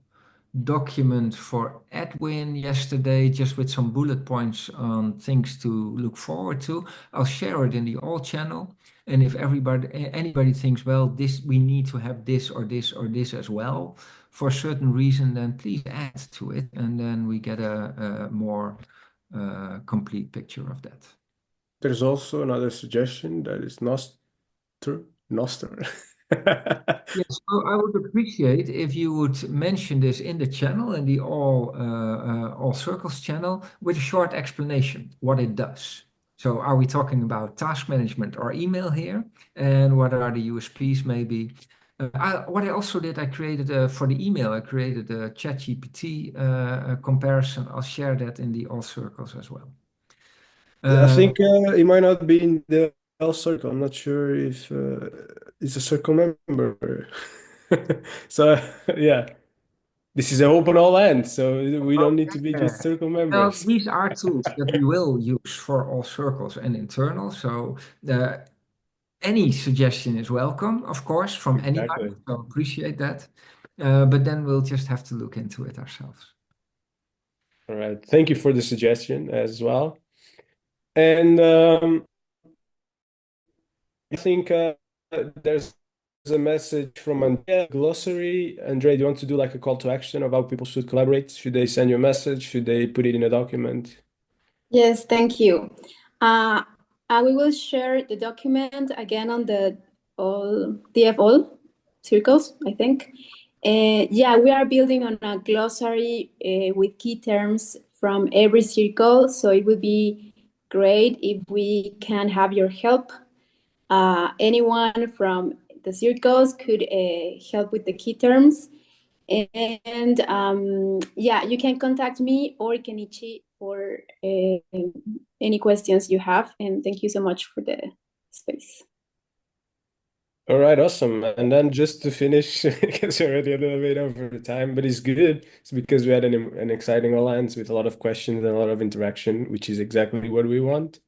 document for Edwin yesterday, just with some bullet points on things to look forward to. I'll share it in the all channel. And if anybody thinks, well, we need to have this or this or this as well for a certain reason, then please add to it, and then we get a more complete picture of that. There's also another suggestion that is Noster. Yes, so I would appreciate if you would mention this in the channel, in the all circles channel, with a short explanation what it does. So are we talking about task management or email here? And what are the USPs maybe? What I also did, I created for the email, I created a ChatGPT comparison. I'll share that in the all circles as well. I think it might not be in the L circle. I'm not sure if it's a circle member. So yeah. this is an open all end, so we don't need to be Yeah. just circle Well, members. these are tools that we will use for all circles and internal. So any suggestion is welcome, of course, from anybody. Exactly. So appreciate that. But then we'll just have to look into it ourselves. All right. Thank you for the suggestion as well. And I think there's a message from Andrea glossary. Andrea, do you want to do like a call to action of how people should collaborate? Should they send you a message? Should they put it in a document? Yes, thank you. We will share the document again on the all DF all circles, I think. Yeah, we are building on a glossary with key terms from every circle. So it would be great if we can have your help. Anyone from the circles could help with the key terms. And yeah, you can contact me or Kenichi for any questions you have. And thank you so much for the space. All right, awesome. And then just to finish, because we're already a little bit over time, but it's good. It's because we had an exciting alliance with a lot of questions and a lot of interaction, which is exactly what we want.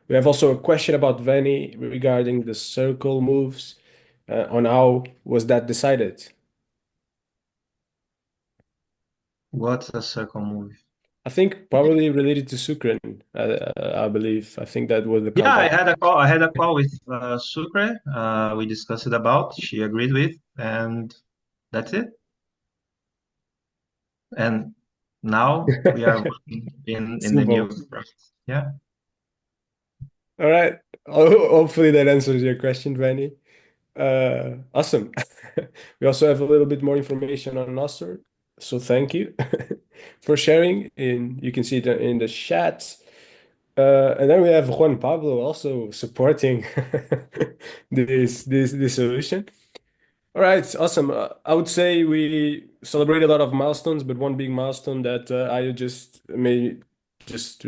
We have also a question about Veni regarding the circle moves, on how was that decided? What's a circle move? I think probably related to Sukren, I believe. I think that was the Yeah, I contact. had a call. I had a call with Sucre. We discussed it about. She agreed with, and that's it. And now we are working in the new process. Yeah. All right. Hopefully that answers your question, Vanny. Awesome. We also have a little bit more information on Nasser, so thank you for sharing. You can see it in the chat. And then we have Juan Pablo also supporting this solution. All right, awesome. I would say we celebrate a lot of milestones, but one big milestone that I just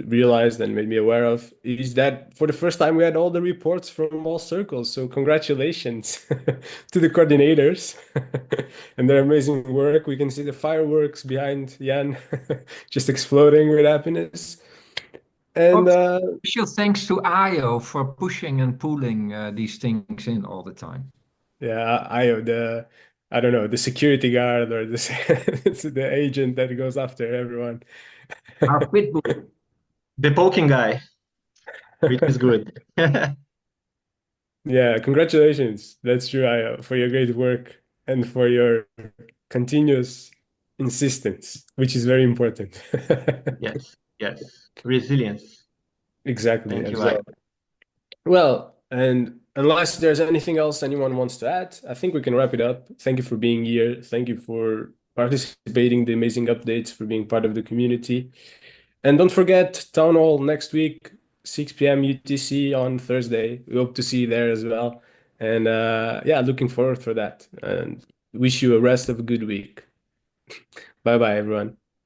realized and made me aware of is that for the first time we had all the reports from all circles. So congratulations to the coordinators and their amazing work. We can see the fireworks behind Jan just exploding with happiness. And Special thanks to Ayo for pushing and pulling these things in all the time. yeah, I don't know, the security guard or the agent that goes after everyone. Our pitbull. The poking guy, which is good. Yeah, congratulations. That's true, Ayo, for your great work and for your continuous insistence, which is very important. Yes, yes. Resilience. Exactly, Thank as you, well. Well, and unless there's anything else anyone wants to add, I think we can wrap it up. Thank you for being here. Thank you for participating, the amazing updates, for being part of the community. And don't forget, Town Hall next week, 6 p.m. UTC on Thursday. We hope to see you there as well. And yeah, looking forward for that. And wish you a rest of a good week. Bye bye, everyone.